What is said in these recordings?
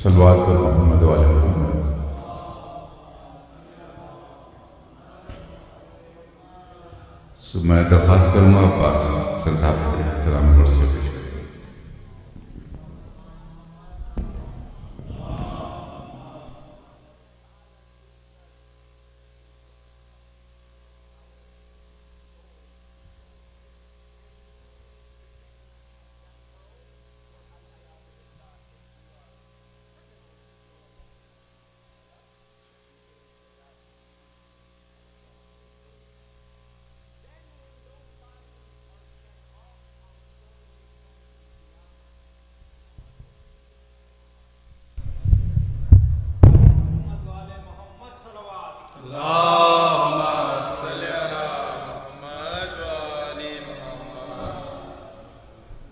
صلوات پر محمد والے محمد۔ میں درخواست کروں گا عباس سر صاحب سے سلام عرض سے پیش کریں۔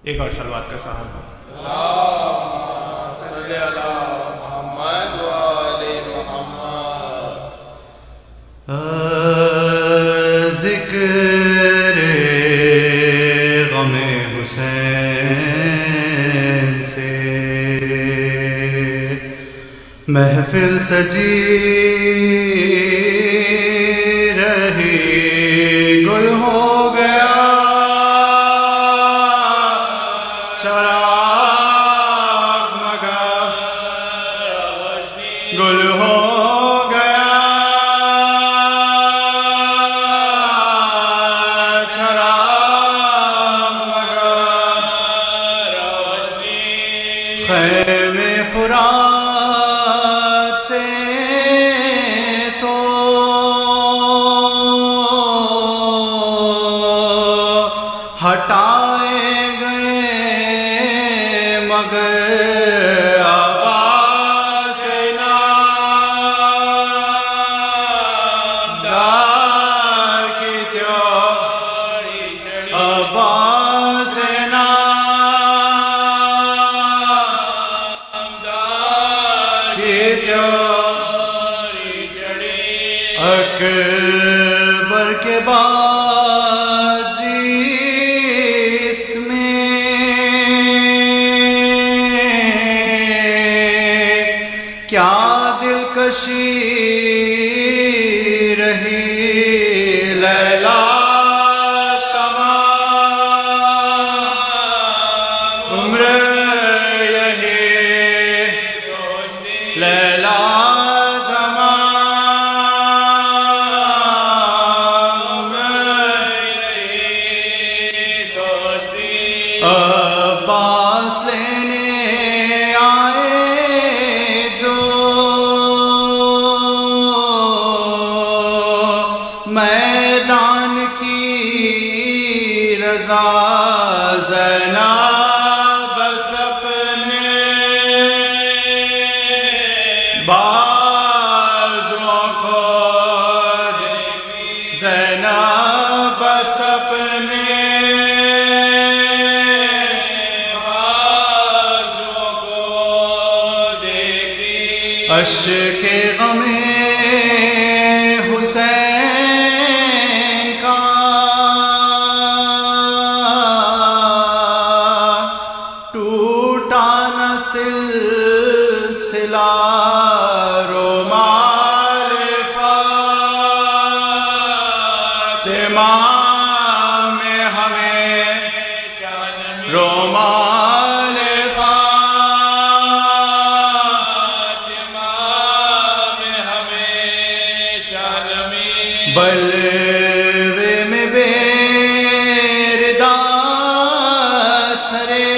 ایک اور صلوات کا صاحب اللہم صلی علی محمد و آل محمد۔ ذکر غم حسین سے محفل سجی رہی گل ہو گیا چراغ مگر گل ہو گیا چراغ مگر خیمے فرات سے تو ہٹائے مگر آواز نامدار کی تیاری چڑھی آواز نامدار کی تیاری چڑھی اکبر کے بعد زیست میں کیا دلکشی رہی لیلا تمام عمر یہی سوچتی لیلا تمام عمر یہی سوچتی عباس لینے میدان کی رضا زینب بس اپنے بازوں کو زینب بس اپنے بازوں کو دیکھی اشک غم حسین سلسلہ رومال فاطمہ میں ہمیشہ رومال فاطمہ میں ہمیشہ بلوے میں بیردہ سرے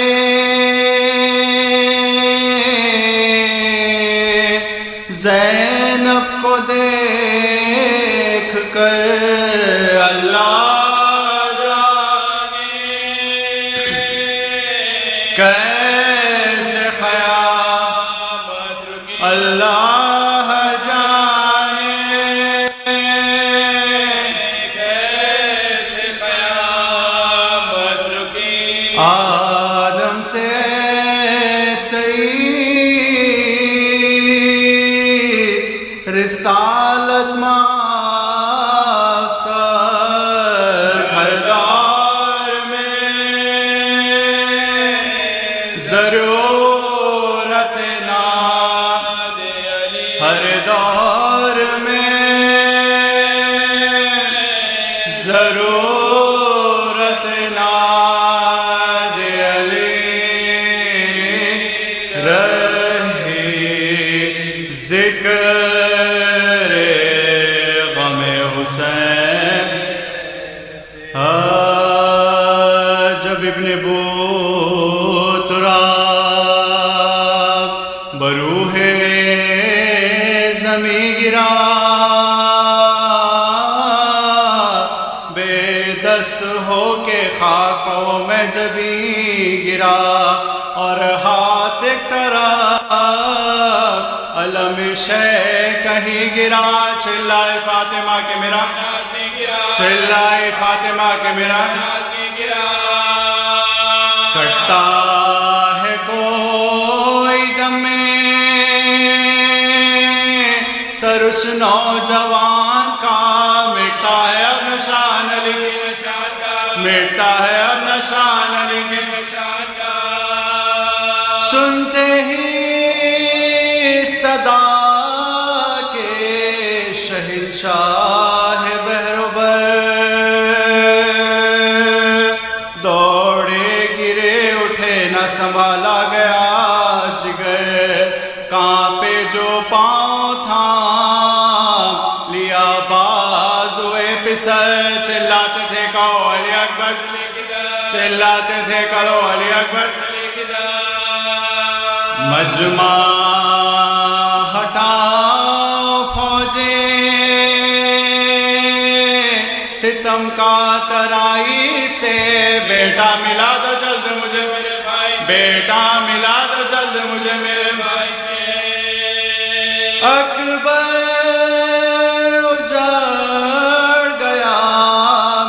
زینب کو دیکھ کر اللہ جانے کیسے قیامت رکی اللہ جانے کیسے قیامت رکی آدم سے رسالت ماں تک ہر دور میں ضرورت نہ بروح زمیں گرا بے دست ہو کے خاک پاؤں میں جبھی گرا اور ہاتھ ایک طرف علم شے کہیں گرا چلائے فاطمہ کے میرا چلائے فاطمہ کے میرا کٹتا ہے کوئی دم سر اس نوجوان کا مٹتا ہے اب نشان علی مٹتا ہے اب نشان علی کے سنتے ہی صدا کے شہنشاہ بہروبر دوڑے گرے اٹھے نہ سنبھالا گیا جگر کانپے جو پاؤں تھا لیا بازوئے پسر چلاتے تھے کہو علی اکبر چلاتے تھے کہو علی اکبر مجمع ہٹاؤ فوجیں ستم کا ترائی سے بیٹا ملا دو جلد مجھے میرے بھائی بیٹا ملا دو جلد مجھے میرے بھائی سے اکبر اجڑ گیا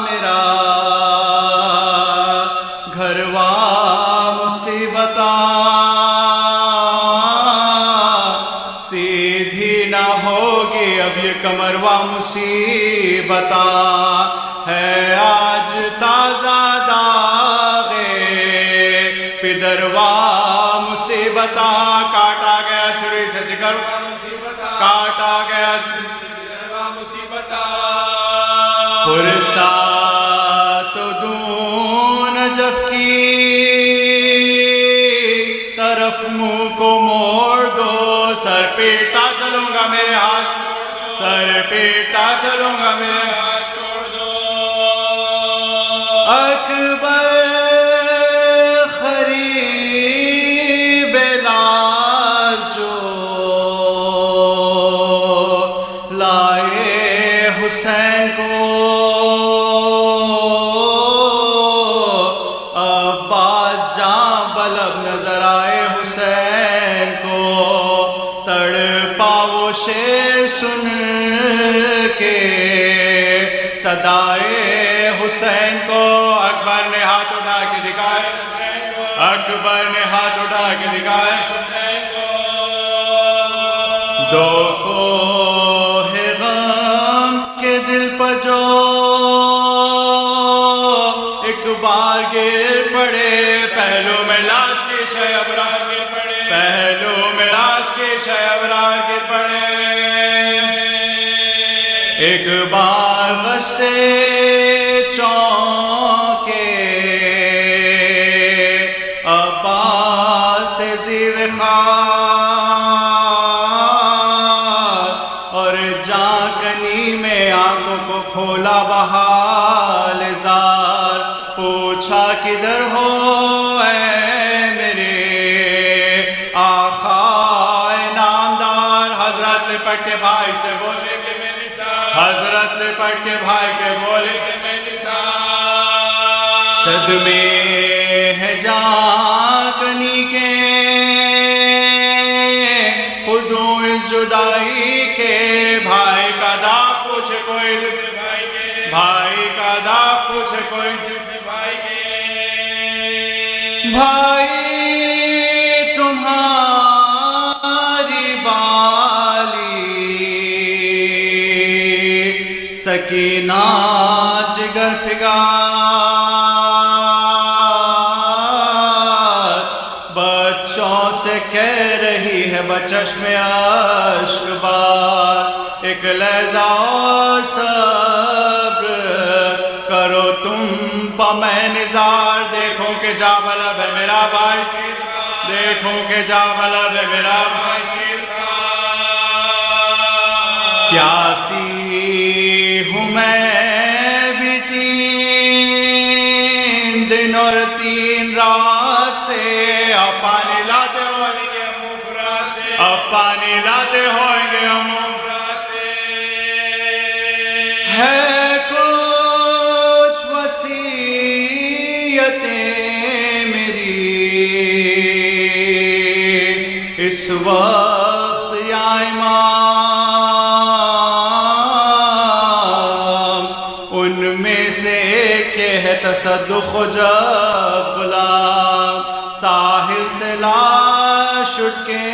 میرا گھروا مصیبتاں سیدھی نہ ہوگی اب یہ کمروا مصیبتاں ہے آج تازہ داغے پدروا مصیبتاں کاٹا گیا چھری سے جگر کاٹا گیا پرسات دون نجف کی طرف منہ کو موڑ دو سر پیٹا چلوں گا میرے ہاتھ سر پیٹا چلوں گا میرے ہاتھ چھوڑ دو اکبر خریب لاش جو لائے حسین کو عباس جاں بلب نظر آئے حسین کو تڑپا وہ شعر سن کے صدائے حسین کو اکبر نے ہاتھ اٹھا کے دکھائے اکبر نے ہاتھ اٹھا کے دکھائے دو کوہ غم کے دل پر جو ایک بار گر پڑے پہلو میں لاش کی شے ابرار گر پڑے پہلو میں لاش کی شے ابرار گر پڑے ایک بار غصے چونکے عباس سے زیر خار اور جانکنی میں آنکھوں کو کھولا بحال زار پوچھا کدھر ہو اے میرے آقا نامدار حضرت لپٹ کے بھائی سے بولے حضرت لپٹ کے بھائی کے بولے صدمے ہے جانکنی کے خودوں اس جدائی کے بھائی کا داغ پوچھے کوئی دل سے بھائی کا داغ پوچھے کوئی دل سے بھائی تمہاری بالی سکینہ جگر فگار بچوں سے کہہ رہی ہے بچشم اشک بار ایک لحظہ اور صبر کرو تم پا میں نظار دیکھو کہ جا بلب ہے میرا بھائی دیکھو کہ جا بلب ہے میرا بھائی پیاسی ہوں میں بھی 3 دن اور 3 رات سے پانی لاتے ہو علی کے مفرا سے پانی لاتے ہوئیں گے ہم عمرہ سے ہے کچھ وصیتیں میری اس وقت یا امام، ان میں سے ایک ہے تصدق جب غلام ساحل سے لاش اٹھ کے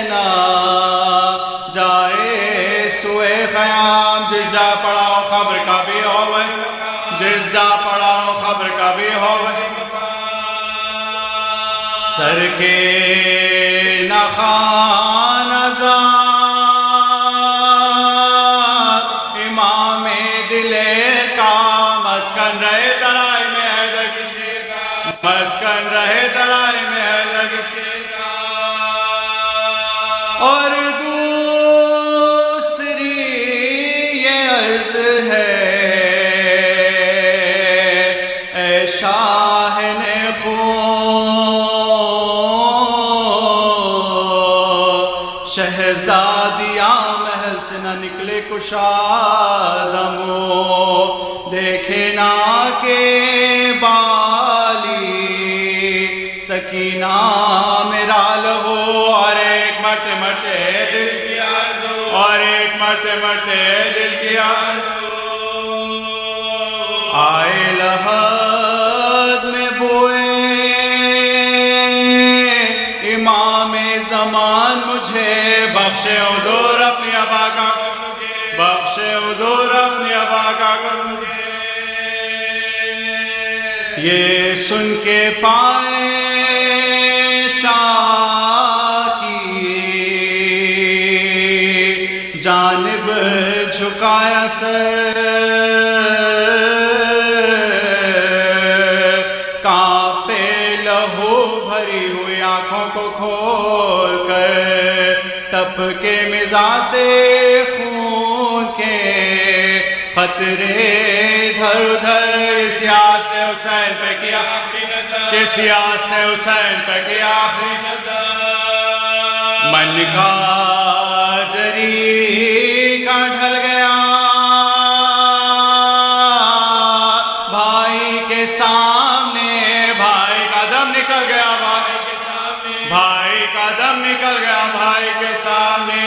نہ جائے سوئے خیام، جس جا پڑاؤ خبر کا بھی ہوئے، جس جا پڑاؤ خبر کا بھی ہوئے، سر کے نخان ازاد امام دلیر کا مسکن رہے ترائی میں حیدر کی شیر کا، مسکن رہے ترائی میں حیدر کی شیر کا۔ اور دوسری یہ عرض ہے اے شاہن خون، شہزادیاں محل سے نہ نکلے کشادہ منہ، دیکھے نہ کہ بالی سکینہ میرا لہو، اور ایک مرتے مرتے دل کی آرزو، اور ایک مرتے مرتے دل کی آرزو، آئے لحد میں بوئے امام زمان مجھے، بخشے حضور اپنی ابا کا کو مجھے، بخشے حضور اپنی ابا کا کو مجھے۔ یہ سن کے پائے شاہ کی جانب جھکایا سر، کانپے لہو بھری ہوئی آنکھوں کو کھول کر، ٹپ کے مزاح سے خون کے خطرے دھر دھر، سیاہ سے حسین پہ کیا کہ سیاہ سے حسین پہ کیا آخری نظر، من کا جری کا ڈھل گیا بھائی کے سامنے، بھائی کا دم نکل گیا بھائی کے سامنے، بھائی کا دم نکل گیا بھائی کے سامنے۔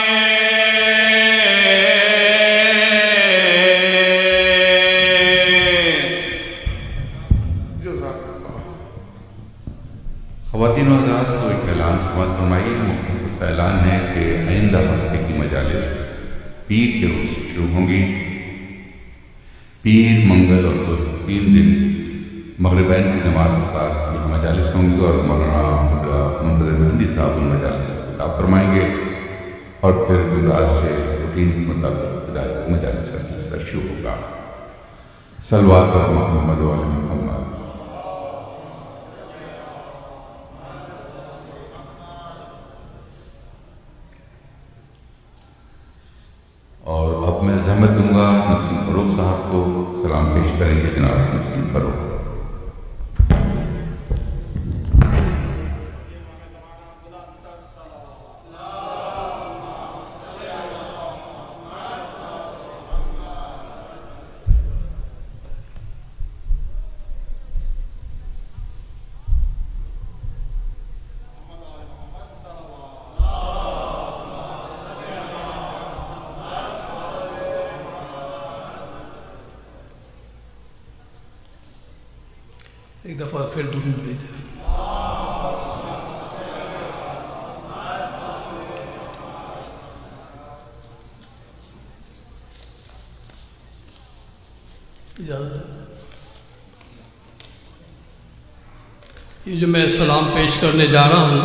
خواتین و حضرات، تو ایک اعلان سماعت فرمائیے، مختصر سا اعلان ہے کہ آئندہ ہفتے کی مجالس پیر کے روز سے شروع ہوں گی۔ پیر، منگل اور بدھ 3 دن مغربین کی نماز کے بعد یہ مجالس ہوں گی، اور مولانا منتظر مہندی صاحب ان مجالس سے خطاب فرمائیں گے، اور پھر رات سے روٹین کے مطابق ہدایت مجالس کا سلسلہ شروع ہوگا۔ صلوات پر محمد و علی محمد۔ اور اب میں زحمت دوں گا نسیم فروغ صاحب کو، سلام پیش کریں گے جناب نسیم فروغ۔ ایک دفعہ پھر درود بھیجیں۔ اجازت ہے؟ یہ جو میں سلام پیش کرنے جا رہا ہوں،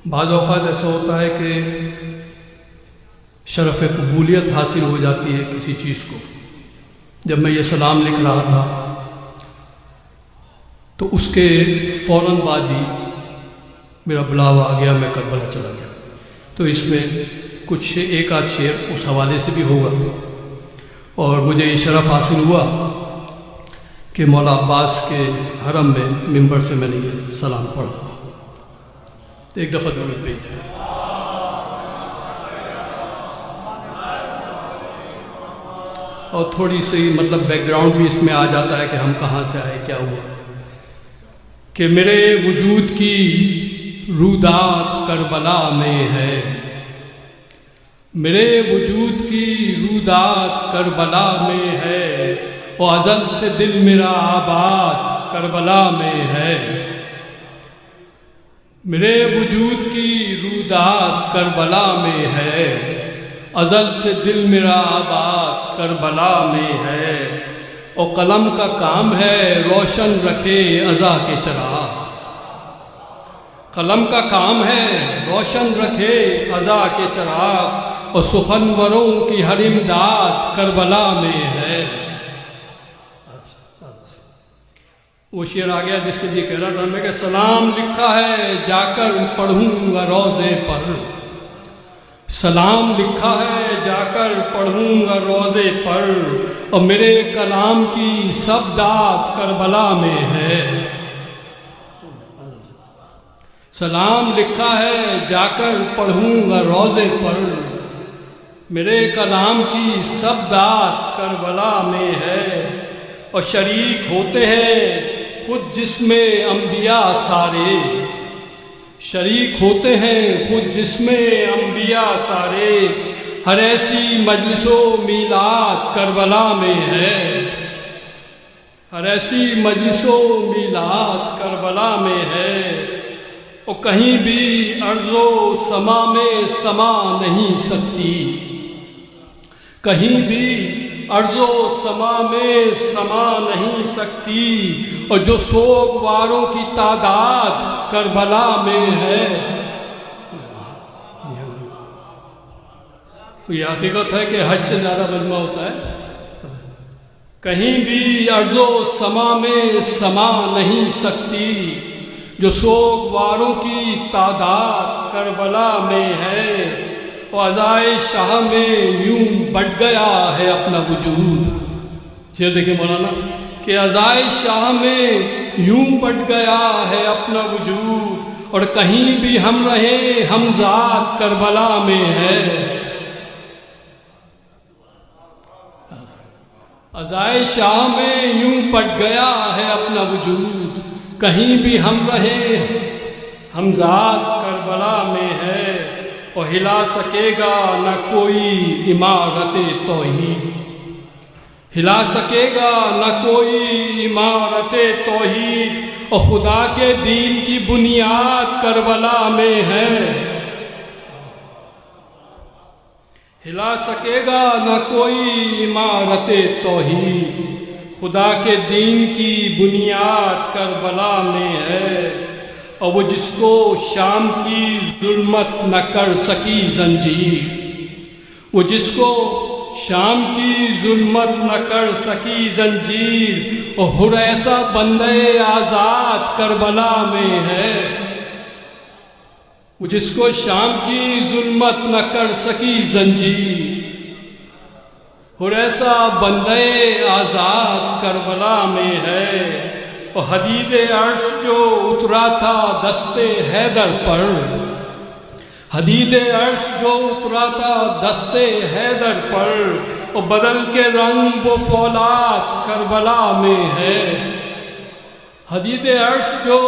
بعض اوقات ایسا ہوتا ہے کہ شرف قبولیت حاصل ہو جاتی ہے کسی چیز کو۔ جب میں یہ سلام لکھ رہا تھا تو اس کے فوراً بعد ہی میرا بلاوا آ گیا، میں کربلا چلا گیا۔ تو اس میں کچھ ایک آدھ شعر اس حوالے سے بھی ہوگا، اور مجھے یہ شرف حاصل ہوا کہ مولا عباس کے حرم میں ممبر سے میں نے یہ سلام پڑھا۔ تو ایک دفعہ درود بھیج جائیں. اور تھوڑی سی مطلب بیک گراؤنڈ بھی اس میں آ جاتا ہے کہ ہم کہاں سے آئے, کیا ہوا. کہ میرے وجود کی رودات کربلا میں ہے, میرے وجود کی رودات کربلا میں ہے, اور ازل سے دل میرا آباد کربلا میں ہے. میرے وجود کی رودات کربلا میں ہے, ازل سے دل میرا آباد کربلا میں ہے. اور قلم کا کام ہے روشن رکھے ازا کے چراغ, قلم کا کام ہے روشن رکھے ازا کے چراغ, اور سخنوروں کی ہر امداد کربلا میں ہے. وہ شعر آ گیا جس کے لیے کہہ رہا تھا میں کہ سلام لکھا ہے جا کر پڑھوں گا روزے پر, سلام لکھا ہے جا کر پڑھوں گا روزے پر, اور میرے کلام کی سب داد کربلا میں ہے. سلام لکھا ہے جا کر پڑھوں گا روزے پر, میرے کلام کی سب داد کربلا میں ہے. اور شریک ہوتے ہیں خود جسم انبیاء سارے, شریک ہوتے ہیں خود جسم انبیاء سارے, ہر ایسی مجلس و میلاد کربلا میں ہے, ہر ایسی مجلس و میلاد کربلا میں ہے. اور کہیں بھی ارض و سما میں سما نہیں سکتی, کہیں بھی ارض و سما میں سما نہیں سکتی, اور جو سوگواروں کی تعداد کربلا میں ہے. یہ حقیقت ہے کہ حج سے زیادہ مجمع ہوتا ہے. کہیں بھی ارض و سما میں سما نہیں سکتی, جو سوگواروں کی تعداد کربلا میں ہے. اور ازائے شاہ میں یوں بٹ گیا ہے اپنا وجود. یہ دیکھیں مولانا کہ ازائے شاہ میں یوں بٹ گیا ہے اپنا وجود, اور کہیں بھی ہم رہیں ہم ذات کربلا میں ہے. ازائے شاہ میں یوں بٹ گیا ہے اپنا وجود, کہیں بھی ہم رہیں ہم ذات کربلا میں ہے. اور ہلا سکے گا نہ کوئی عمارت توحید, ہلا سکے گا نہ کوئی عمارت توحید, اور خدا کے دین کی بنیاد کربلا میں ہے. ہلا سکے گا نہ کوئی عمارت توحید, خدا کے دین کی بنیاد کربلا میں ہے. اور وہ جس کو شام کی ظلمت نہ کر سکی زنجیر, وہ جس کو شام کی ظلمت نہ کر سکی زنجیر, اور ہر ایسا بندے آزاد کربلا میں ہے. وہ جس کو شام کی ظلمت نہ کر سکی زنجیر, ہر ایسا بندے آزاد کربلا میں ہے. اور حدید عرش جو اترا تھا دستے حیدر پر, حدید عرش جو اترا تھا دستے حیدر پر, اور بدل کے رنگ وہ فولاد کربلا میں ہے. حدید عرش جو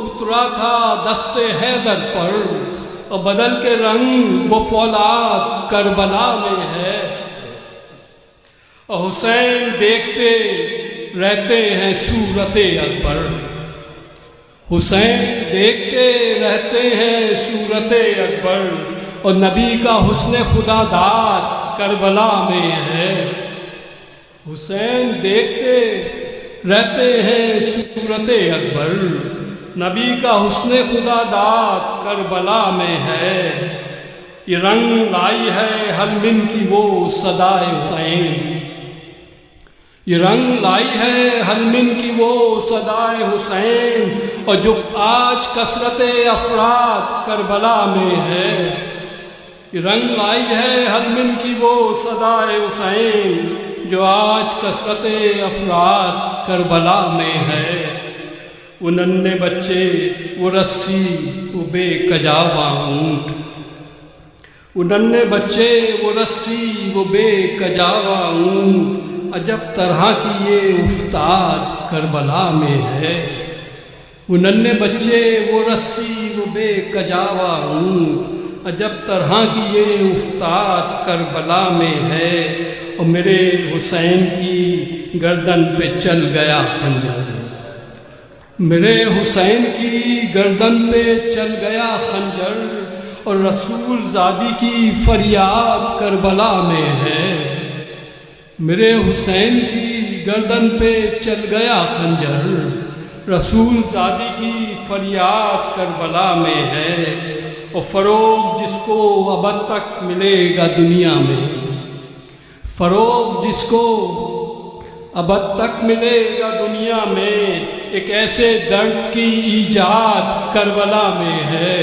اترا تھا دستے حیدر پر, اور بدل کے رنگ وہ فولاد کربلا میں ہے. اور حسین دیکھتے رہتے ہیں صورت اکبر, حسین دیکھتے رہتے ہیں صورت اکبر, اور نبی کا حسن خدا داد کربلا میں ہے. حسین دیکھتے رہتے ہیں صورت اکبر, نبی کا حسن خدا داد کربلا میں ہے. یہ رنگ لائی ہے حلمن کی وہ صدائے حسین, یہ رنگ لائی ہے حلمن کی وہ صدائے حسین, اور جو آج کثرت افراد کربلا میں ہے. یہ رنگ لائی ہے حلمن کی وہ صدائے حسین, جو آج کثرت افراد کربلا میں ہے. وہ ننھے بچے وہ رسی وہ بے کجاوا اونٹ، وہ ننھے بچے وہ رسی وہ بے کجاوا اونٹ، عجب طرح کی یہ افتاد کربلا میں ہے۔ وہ ننھے بچے وہ رسی وہ بے کجاوا اونٹ، عجب طرح کی یہ افتاد کربلا میں ہے، اور میرے حسین کی گردن پہ چل گیا خنجر، میرے حسین کی گردن پہ چل گیا خنجر، اور رسول زادی کی فریاد کربلا میں ہے۔ میرے حسین کی گردن پہ چل گیا خنجر، رسول زادی کی فریاد کربلا میں ہے، اور فروغ جس کو ابد تک ملے گا دنیا میں، فروغ جس کو ابد تک ملے گا دنیا میں، ایک ایسے درد کی ایجاد کربلا میں ہے۔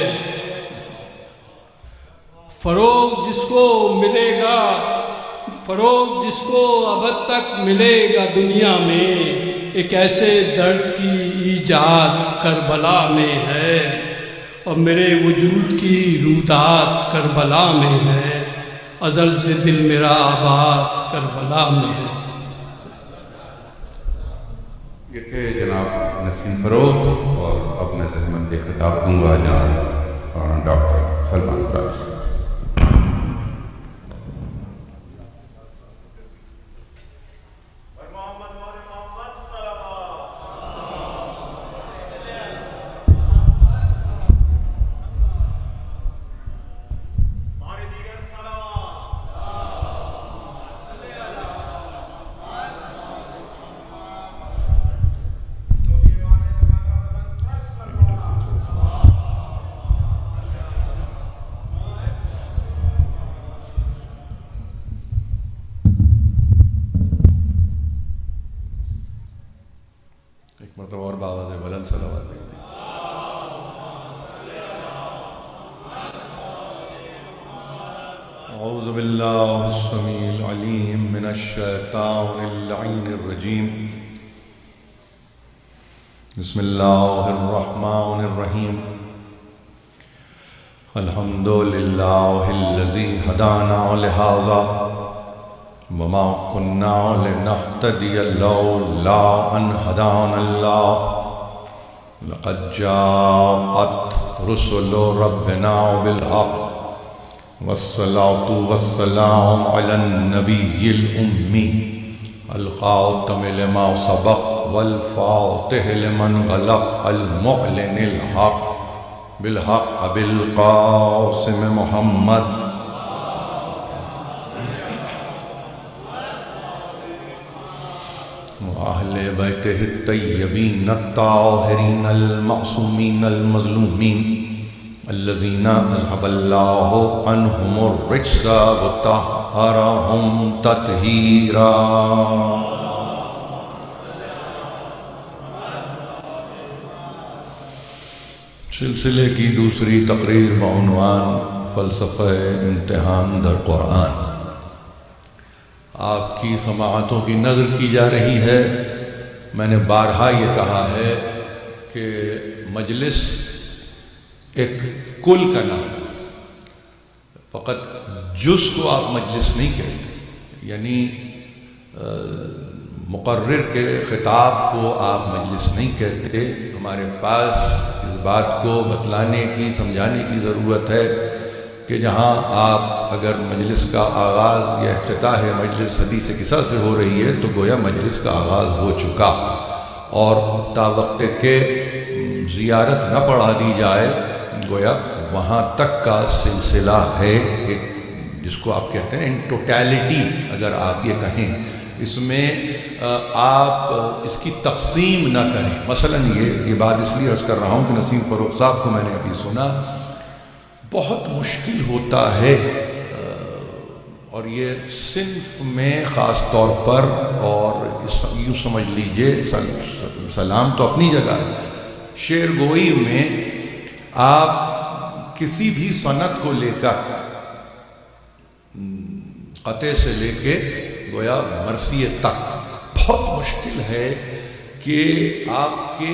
فروغ جس کو ملے گا، فروغ جس کو ابد تک ملے گا دنیا میں، ایک ایسے درد کی ایجاد کربلا میں ہے، اور میرے وجود کی رودات کربلا میں ہے، ازل سے دل میرا آباد کربلا میں ہے۔ یہ تھے جناب نسیم فروغ، اور اب میں زحمت خطاب دوں گا جناب ڈاکٹر سلمان قرابی صاحب۔ مرتبہ اور باواز بلند صلوات۔ اعوذ باللہ السمیع العلیم من الشیطان اللعین الرجیم، بسم اللہ الرحمن الرحیم، الحمد للہ الذی ہدانا لہذا وما كنا لنهتدي لولا أن هدانا الله، لقد جاءت رسل ربنا بالحق، والصلاة والسلام على النبي الأمي الخاتم لما سبق والفاتح لمن غلق، المعلن الحق بالحق بالقاسم محمد وأهل بيته الطيبين الطاهرين المعصومين المظلومين الذين أذهب الله عنهم الرجس وطهرهم تطهيرا۔ سلسلے کی دوسری تقریر بعنوان فلسفہ امتحان در قرآن، آپ کی سماعتوں کی نظر کی جا رہی ہے۔ میں نے بارہا یہ کہا ہے کہ مجلس ایک کل کا نام، فقط جز کو آپ مجلس نہیں کہتے، یعنی مقرر کے خطاب کو آپ مجلس نہیں کہتے۔ ہمارے پاس اس بات کو بتلانے کی، سمجھانے کی ضرورت ہے کہ جہاں آپ اگر مجلس کا آغاز یا افتتاح مجلس حدیث قصہ سے ہو رہی ہے تو گویا مجلس کا آغاز ہو چکا، اور تا وقت کے زیارت نہ پڑھا دی جائے گویا وہاں تک کا سلسلہ ہے، ایک جس کو آپ کہتے ہیں ان ٹوٹیلٹی اگر آپ یہ کہیں، اس میں آپ اس کی تقسیم نہ کریں۔ مثلا یہ بات اس لیے عرض کر رہا ہوں کہ نسیم فروغ صاحب کو میں نے ابھی سنا، بہت مشکل ہوتا ہے، اور یہ صنف میں خاص طور پر، اور یوں سمجھ لیجئے سلام تو اپنی جگہ ہے، شعر گوئی میں آپ کسی بھی صنعت کو لے کر قطع سے لے کے گویا مرثیے تک بہت مشکل ہے کہ آپ کے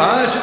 5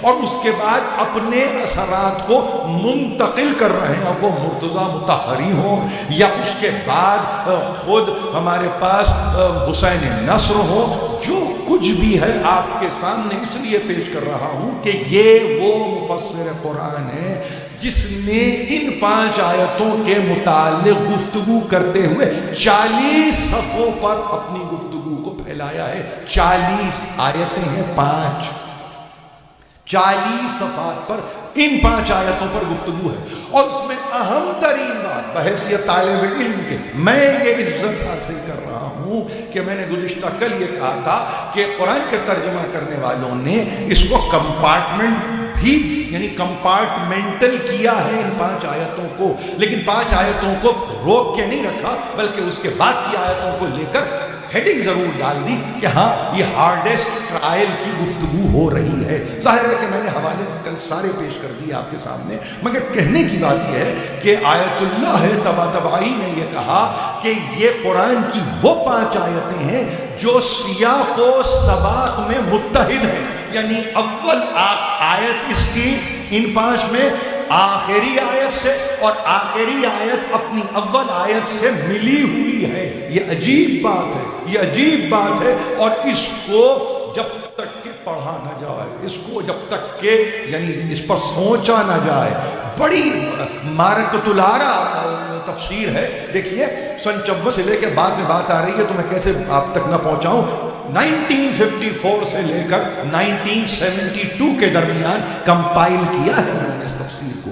اور اس کے بعد اپنے اثرات کو منتقل کر رہے ہیں، اب وہ مرتضیٰ مطہری ہوں یا اس کے بعد خود ہمارے پاس حسین نصر ہو، جو کچھ بھی ہے آپ کے سامنے اس لیے پیش کر رہا ہوں کہ یہ وہ مفسر قرآن ہے جس نے ان 5 آیتوں کے متعلق گفتگو کرتے ہوئے 40 صفحوں پر اپنی گفتگو کو پھیلایا ہے۔ 40 آیتیں ہیں، 40 صفحات پر ان 5 آیتوں پر گفتگو ہے، اور اس میں اہم ترین بات بحیثیت طالب علم کے میں یہ عزت حاصل کر رہا ہوں کہ میں نے گزشتہ کل یہ کہا تھا کہ قرآن کا ترجمہ کرنے والوں نے اس کو کمپارٹمنٹ بھی یعنی کمپارٹمنٹل کیا ہے ان 5 آیتوں کو، لیکن 5 آیتوں کو روک کے نہیں رکھا بلکہ اس کے بعد کی آیتوں کو لے کر ہیڈنگ ضرور ڈال دی کہ ہاں یہ ہارڈیسٹ ٹرائل کی گفتگو ہو رہی ہے۔ ظاہر ہے کہ میں نے حوالے کل سارے پیش کر دیے آپ کے سامنے، مگر کہنے کی بات یہ ہے کہ آیت اللہ طباطبائی نے یہ کہا کہ یہ قرآن کی وہ 5 آیتیں ہیں جو سیاق و سباق میں متحد ہیں، یعنی اول آیت اس کی ان 5 میں آخری آیت سے اور آخری آیت اپنی اول آیت سے ملی ہوئی ہے۔ یہ عجیب بات ہے، یہ عجیب بات ہے، اور اس کو جب تک کہ پڑھا نہ جائے، اس کو جب تک کہ یعنی اس پر سوچا نہ جائے، بڑی معرکۃ الآراء تفسیر ہے۔ دیکھیے سن 54 سے لے کے بعد میں بات آ رہی ہے تو میں کیسے آپ تک نہ پہنچاؤں۔ 1954 سے لے کر 1972 کے درمیان کمپائل کیا ہے انہوں نے اس تفسیر کو۔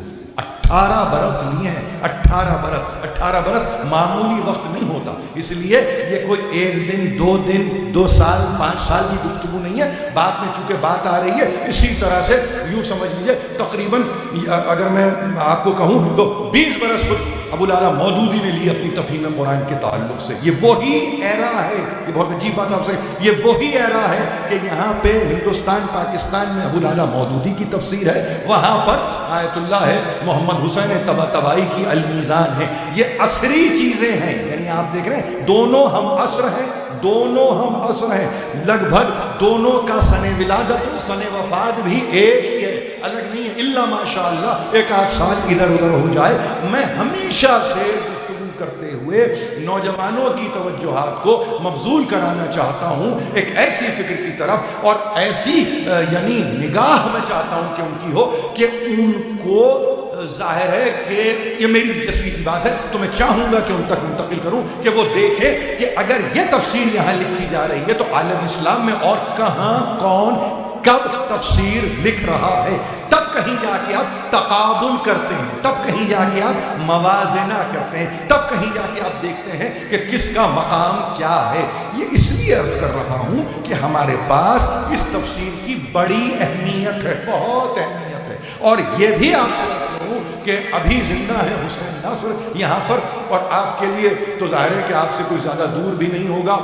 18 برس لیے ہیں، 18 برس معمولی وقت نہیں ہوتا، اس لیے یہ کوئی 1 دن 2 دن 2 سال 5 سال کی گفتگو نہیں ہے۔ بعد میں چونکہ بات آ رہی ہے، اسی طرح سے یوں سمجھ لیجیے تقریباً اگر میں آپ کو کہوں تو 20 برس خود ابو العلا مودودی نے لی اپنی تفہیم قرآن کے تعلق سے۔ یہ وہی ایرا ہے، یہ بہت عجیب بات آپ سے، یہ وہی ایرا ہے کہ یہاں پہ ہندوستان پاکستان میں ابو العلا مودودی کی تفسیر ہے، وہاں پر آیت اللہ ہے، محمد حسین طباطبائی کی المیزان ہے۔ یہ عصری چیزیں ہیں، یعنی آپ دیکھ رہے ہیں دونوں ہم عصر ہیں، دونوں ہم عصر ہیں، لگ بھگ دونوں کا سن ولادت و سن وفات بھی ایک ہی ہے، الگ نہیں ہے، الا ماشاءاللہ 1-8 سال ادھر ادھر ہو جائے۔ میں ہمیشہ سے گفتگو کرتے ہوئے نوجوانوں کی توجہات کو مبذول کرانا چاہتا ہوں ایک ایسی فکر کی طرف، اور ایسی یعنی نگاہ میں چاہتا ہوں کہ ان کی ہو کہ ان کو ظاہر ہے کہ یہ میری دلچسپی کی بات ہے تو میں چاہوں گا کہ ان تک منتقل کروں کہ وہ دیکھے کہ اگر یہ تفسیر یہاں لکھی جا رہی ہے تو عالم اسلام میں اور کہاں کون کب تفسیر لکھ رہا ہے، تب کہیں جا کے آپ تقابل کرتے ہیں، تب کہیں جا کے آپ موازنہ کرتے ہیں، تب کہیں جا کے آپ دیکھتے ہیں کہ کس کا مقام کیا ہے۔ یہ اس لیے عرض کر رہا ہوں کہ ہمارے پاس اس تفسیر کی بڑی اہمیت ہے، بہت اہمیت ہے، اور یہ بھی آپ سے عرض کروں کہ ابھی زندہ ہے حسین نصر یہاں پر، اور آپ کے لیے تو ظاہر ہے کہ آپ سے کوئی زیادہ دور بھی نہیں ہوگا،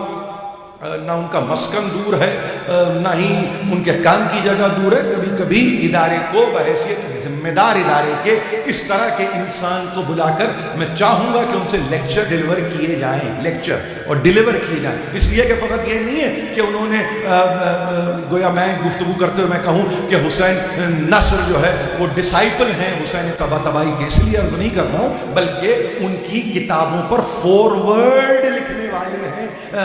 نہ ان کا مسکن دور ہے، نہ ہی ان کے کام کی جگہ دور ہے۔ کبھی کبھی ادارے کو بحیثیت ذمہ دار ادارے کے اس طرح کے انسان کو بلا کر میں چاہوں گا کہ ان سے لیکچر ڈیلیور کیے جائیں، لیکچر اور ڈیلیور کیے جائیں، اس لیے کہ فقط یہ نہیں ہے کہ انہوں نے گویا میں گفتگو کرتے ہوئے میں کہوں کہ حسین نصر جو ہے وہ ڈسائپل ہیں حسین طباطبائی کے، اس لیے عرض نہیں کر رہا ہوں، بلکہ ان کی کتابوں پر فورورڈ لکھنے والے ہیں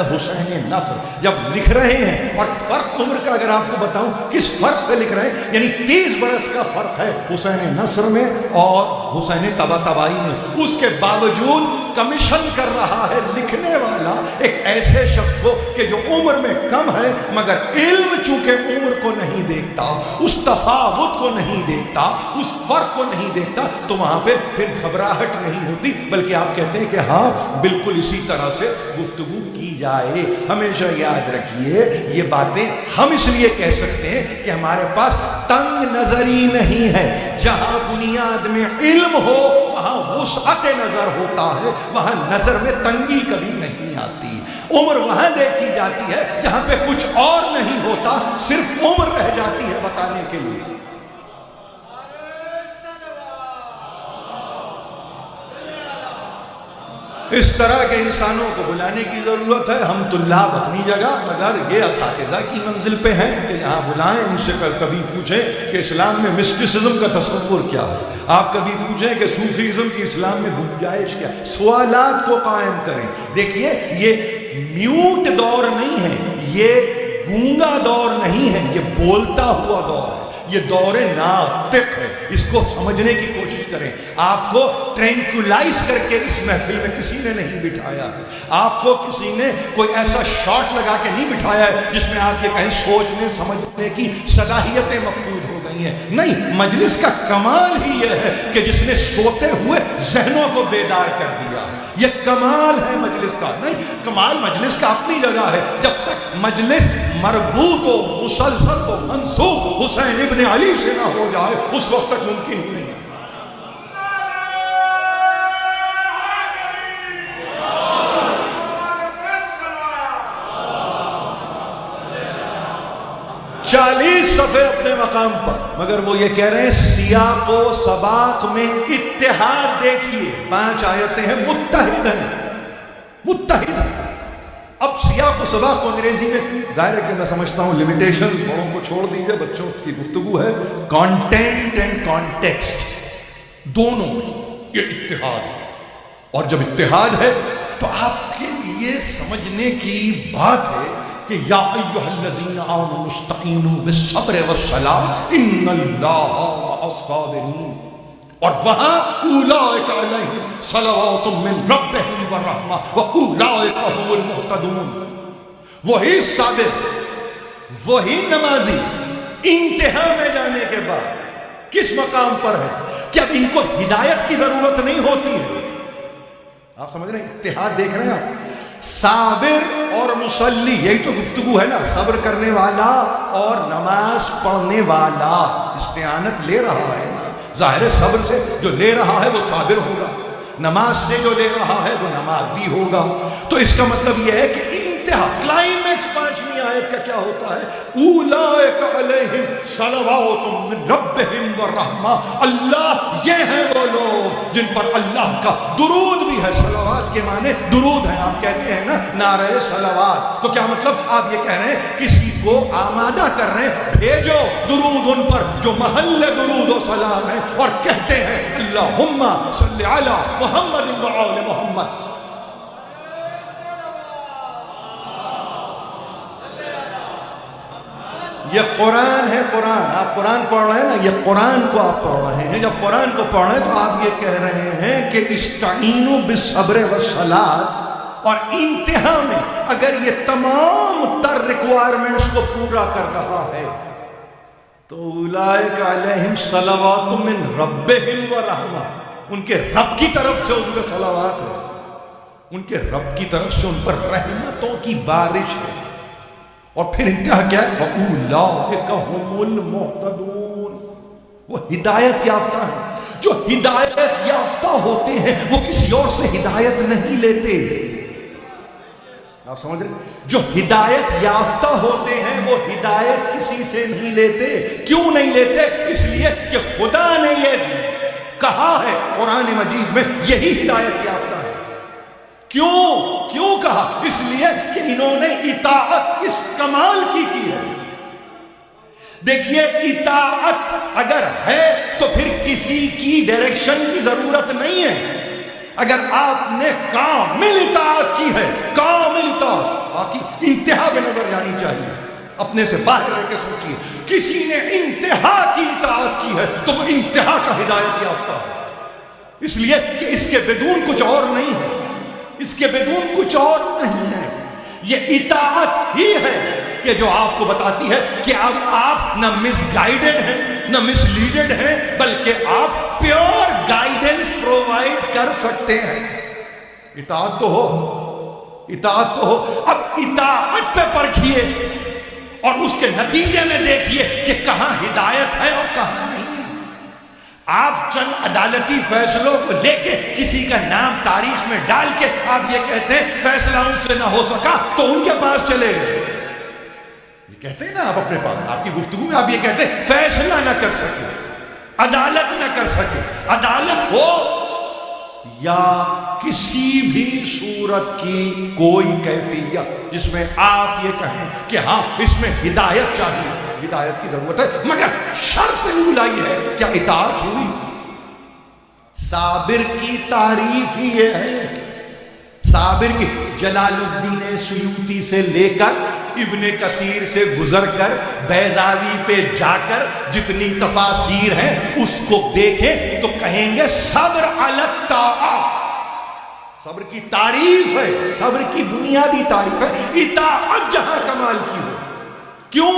حسین نصر جب لکھ رہے ہیں، اور فرق عمر کا اگر آپ کو بتاؤں کس فرق سے لکھ رہے ہیں، یعنی 30 برس کا فرق ہے حسین نصر میں اور حسین طباطبائی میں، اس کے باوجود کمیشن کر رہا ہے لکھنے والا ایک ایسے شخص کو کہ جو عمر میں کم ہے مگر علم چونکہ عمر کو نہیں دیکھتا، اس تفاوت کو نہیں دیکھتا، اس فرق کو نہیں دیکھتا، تو وہاں پہ پھر گھبراہٹ نہیں ہوتی، بلکہ آپ کہتے ہیں کہ ہاں بالکل اسی طرح سے گفتگو کی جائے۔ ہمیشہ یاد رکھیے یہ باتیں ہم اس لیے کہہ سکتے ہیں کہ ہمارے پاس تنگ نظری نہیں ہے، جہاں بنیاد میں علم ہو وہاں وسعت نظر ہوتا ہے، وہاں نظر میں تنگی کبھی نہیں آتی۔ عمر وہاں دیکھی جاتی ہے جہاں پہ کچھ اور نہیں ہوتا، صرف عمر رہ جاتی ہے بتانے کے لیے۔ اس طرح کے انسانوں کو بلانے کی ضرورت ہے. ہم طلاب اپنی جگہ، مگر یہ اساتذہ کی منزل پہ ہیں کہ یہاں بلائیں، ان سے کبھی پوچھیں کہ اسلام میں مسٹسزم کا تصور کیا ہے. آپ کبھی پوچھیں کہ صوفیزم کی اسلام میں گنجائش کیا ہے. سوالات کو قائم کریں. دیکھیے یہ میوٹ دور نہیں ہے، یہ گونگا دور نہیں ہے، یہ بولتا ہوا دور ہے، یہ دور ناطق ہے. اس کو سمجھنے کی کوشش کریں. آپ کو ٹرینکولائز کر کے اس محفل میں کسی نے نہیں بٹھایا ہے. آپ کو کسی نے کوئی ایسا شاٹ لگا کے نہیں بٹھایا ہے جس میں آپ یہ کہیں سوچنے سمجھنے کی صلاحیتیں مفقود ہو گئی ہیں. نہیں، مجلس کا کمال ہی یہ ہے کہ جس نے سوتے ہوئے ذہنوں کو بیدار کر دیا. یہ کمال ہے مجلس کا. نہیں، کمال مجلس کا اپنی جگہ ہے. جب تک مجلس مربوط و مسلسل و منسوخ حسین ابن علی سے نہ ہو جائے اس وقت تک ممکن ہی نہیں. چالیس صفحے اپنے مقام پر، مگر وہ یہ کہہ رہے ہیں سیاق و سباق میں اتحاد دیکھیے. 5 آیتیں ہیں متحد ہیں، متحد ہیں. اب سیاق و سباق کو انگریزی میں ظاہر ہے کہ میں سمجھتا ہوں لیمیٹیشنز بڑوں کو چھوڑ دیجئے، بچوں کی گفتگو ہے. کانٹینٹ اینڈ کانٹیکسٹ دونوں یہ اتحاد ہے. اور جب اتحاد ہے تو آپ کے لیے سمجھنے کی بات ہے کہ یا ایھا الذین آمنوا استعینوا بالصبر والصلاۃ ان اللہ مع الصابرین. اور وہاں اولئک علیہم صلوات من ربہم ورحمہ واولئک هم المہتدون. وہی صابر، وہی نمازی انتہا میں جانے کے بعد کس مقام پر ہے کہ اب ان کو ہدایت کی ضرورت نہیں ہوتی ہے. آپ سمجھ رہے ہیں؟ اتحاد دیکھ رہے ہیں آپ. صابر اور مصلی، یہی تو گفتگو ہے نا. صبر کرنے والا اور نماز پڑھنے والا استعانت لے رہا ہے. ظاہر ہے صبر سے جو لے رہا ہے وہ صابر ہوگا، نماز سے جو لے رہا ہے وہ نمازی ہوگا. تو اس کا مطلب یہ ہے کہ انتہا کلائمیکس 5ویں آیت کا کیا ہوتا ہے؟ اولئک علیہم صلوات من ربہم ورحمہ. اللہ، یہ ہیں وہ لوگ جن پر اللہ کا درود بھی ہے. صلوات کے معنی درود ہیں. آپ کہتے ہیں نا نعرہ صلوات، تو کیا مطلب؟ آپ یہ کہہ رہے ہیں کسی کو آمادہ کر رہے ہیں، بھیجو درود ان پر جو محل درود و سلام ہے، اور کہتے ہیں اللہم صلی علی محمد و آل محمد. یہ قرآن ہے. قرآن، آپ قرآن پڑھ رہے ہیں نا، یہ قرآن کو آپ پڑھ رہے ہیں. جب قرآن کو پڑھ رہے ہیں تو آپ یہ کہہ رہے ہیں کہ استعینوا بالصبر والصلاۃ. اور انتہا میں اگر یہ تمام تر ریکوائرمنٹس کو پورا کر رہا ہے تو اولئک علیہم صلوات من ربہم ورحمہ. ان کے رب کی طرف سے ان کے صلوات ہے، ان کے رب کی طرف سے ان پر رحمتوں کی بارش ہے. اور پھر انتہا کیا ہے؟ وَأُولَٰئِكَ هُمُ الْمُهْتَدُونَ. وہ ہدایت یافتہ ہیں. جو ہدایت یافتہ ہوتے ہیں وہ کسی اور سے ہدایت نہیں لیتے. آپ سمجھ رہے؟ جو ہدایت یافتہ ہوتے ہیں وہ ہدایت کسی سے نہیں لیتے. کیوں نہیں لیتے؟ اس لیے کہ خدا نے یہ کہا ہے قرآن مجید میں یہی ہدایت یافتہ ہے. کیوں کہا؟ اس لیے کہ انہوں نے اطاعت اس کمال کی ہے. دیکھیے اطاعت اگر ہے تو پھر کسی کی ڈائریکشن کی ضرورت نہیں ہے. اگر آپ نے کامل اطاعت کی ہے، کامل اطاعت، آپ کی انتہا پہ نظر جانی چاہیے. اپنے سے باہر رہ کے سوچیے، کسی نے انتہا کی اطاعت کی ہے تو وہ انتہا کا ہدایت یافتہ ہے. اس لیے کہ اس کے بدون کچھ اور نہیں ہے، اس کے بدون کچھ اور نہیں ہے. یہ اطاعت ہی ہے کہ جو آپ کو بتاتی ہے کہ اب آپ نہ مس گائیڈڈ ہیں نہ مس لیڈڈ ہیں، بلکہ آپ پیور گائیڈنس پرووائڈ کر سکتے ہیں. اطاعت تو ہو، اطاعت تو ہو. اب اطاعت پہ پرکھیے اور اس کے نتیجے میں دیکھیے کہ کہاں ہدایت ہے اور کہاں نہیں. آپ چند عدالتی فیصلوں کو لے کے کسی کا نام تاریخ میں ڈال کے آپ یہ کہتے ہیں فیصلہ ان سے نہ ہو سکا تو ان کے پاس چلے گئے. یہ کہتے ہیں نا آپ اپنے پاس، آپ کی گفتگو میں آپ یہ کہتے ہیں فیصلہ نہ کر سکے، عدالت نہ کر سکے. عدالت ہو یا کسی بھی صورت کی کوئی کیفیت جس میں آپ یہ کہیں کہ ہاں اس میں ہدایت چاہیے، ہدایت کی ضرورت ہے، مگر شرط اولی ہے کیا اطاعت ہوئی؟ صابر کی تعریف ہی یہ ہے، صابر کی جلال الدین سیوطی سے لے کر ابن کثیر سے گزر کر بیضاوی پہ جا کر جتنی تفاسیر ہیں اس کو دیکھیں تو کہیں گے صبر علی الطاعہ، صبر کی تعریف ہے، صبر کی بنیادی تعریف ہے اطاعت جہاں کمال کی ہو۔ کیوں؟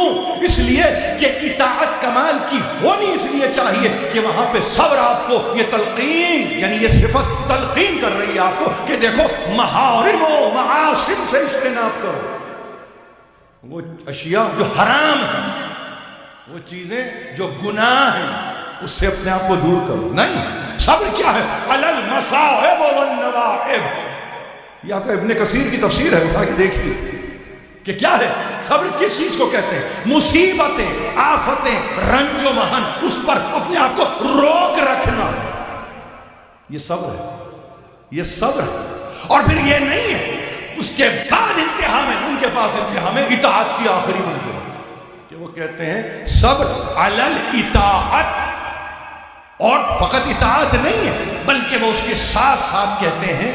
اس لیے کہ اطاعت کمال کی ہونی اس لیے چاہیے کہ وہاں پہ صبر آپ کو یہ تلقین، یعنی یہ صفت تلقین کر رہی ہے آپ کو کہ دیکھو محارم و معاصم سے اجتناب کرو، وہ اشیاء جو حرام ہیں، وہ چیزیں جو گناہ ہیں اس سے اپنے آپ کو دور کرو۔ نہیں، صبر کیا ہے؟ علی المصائب والنوائب، یہ آپ کا ابن کثیر کی تفسیر ہے، اٹھا کے دیکھیے کہ کیا ہے صبر، کس چیز کو کہتے ہیں؟ مصیبتیں، آفتیں، رنج و محن، اس پر اپنے آپ کو روک رکھنا، یہ صبر ہے، یہ صبر ہے۔ اور پھر یہ نہیں ہے اس کے بعد انتہا میں، ان کے پاس انتہا میں اطاعت کی آخری منزل کہ وہ کہتے ہیں صبر علی الاطاعت، اور فقط اطاعت نہیں ہے بلکہ وہ اس کے ساتھ ساتھ کہتے ہیں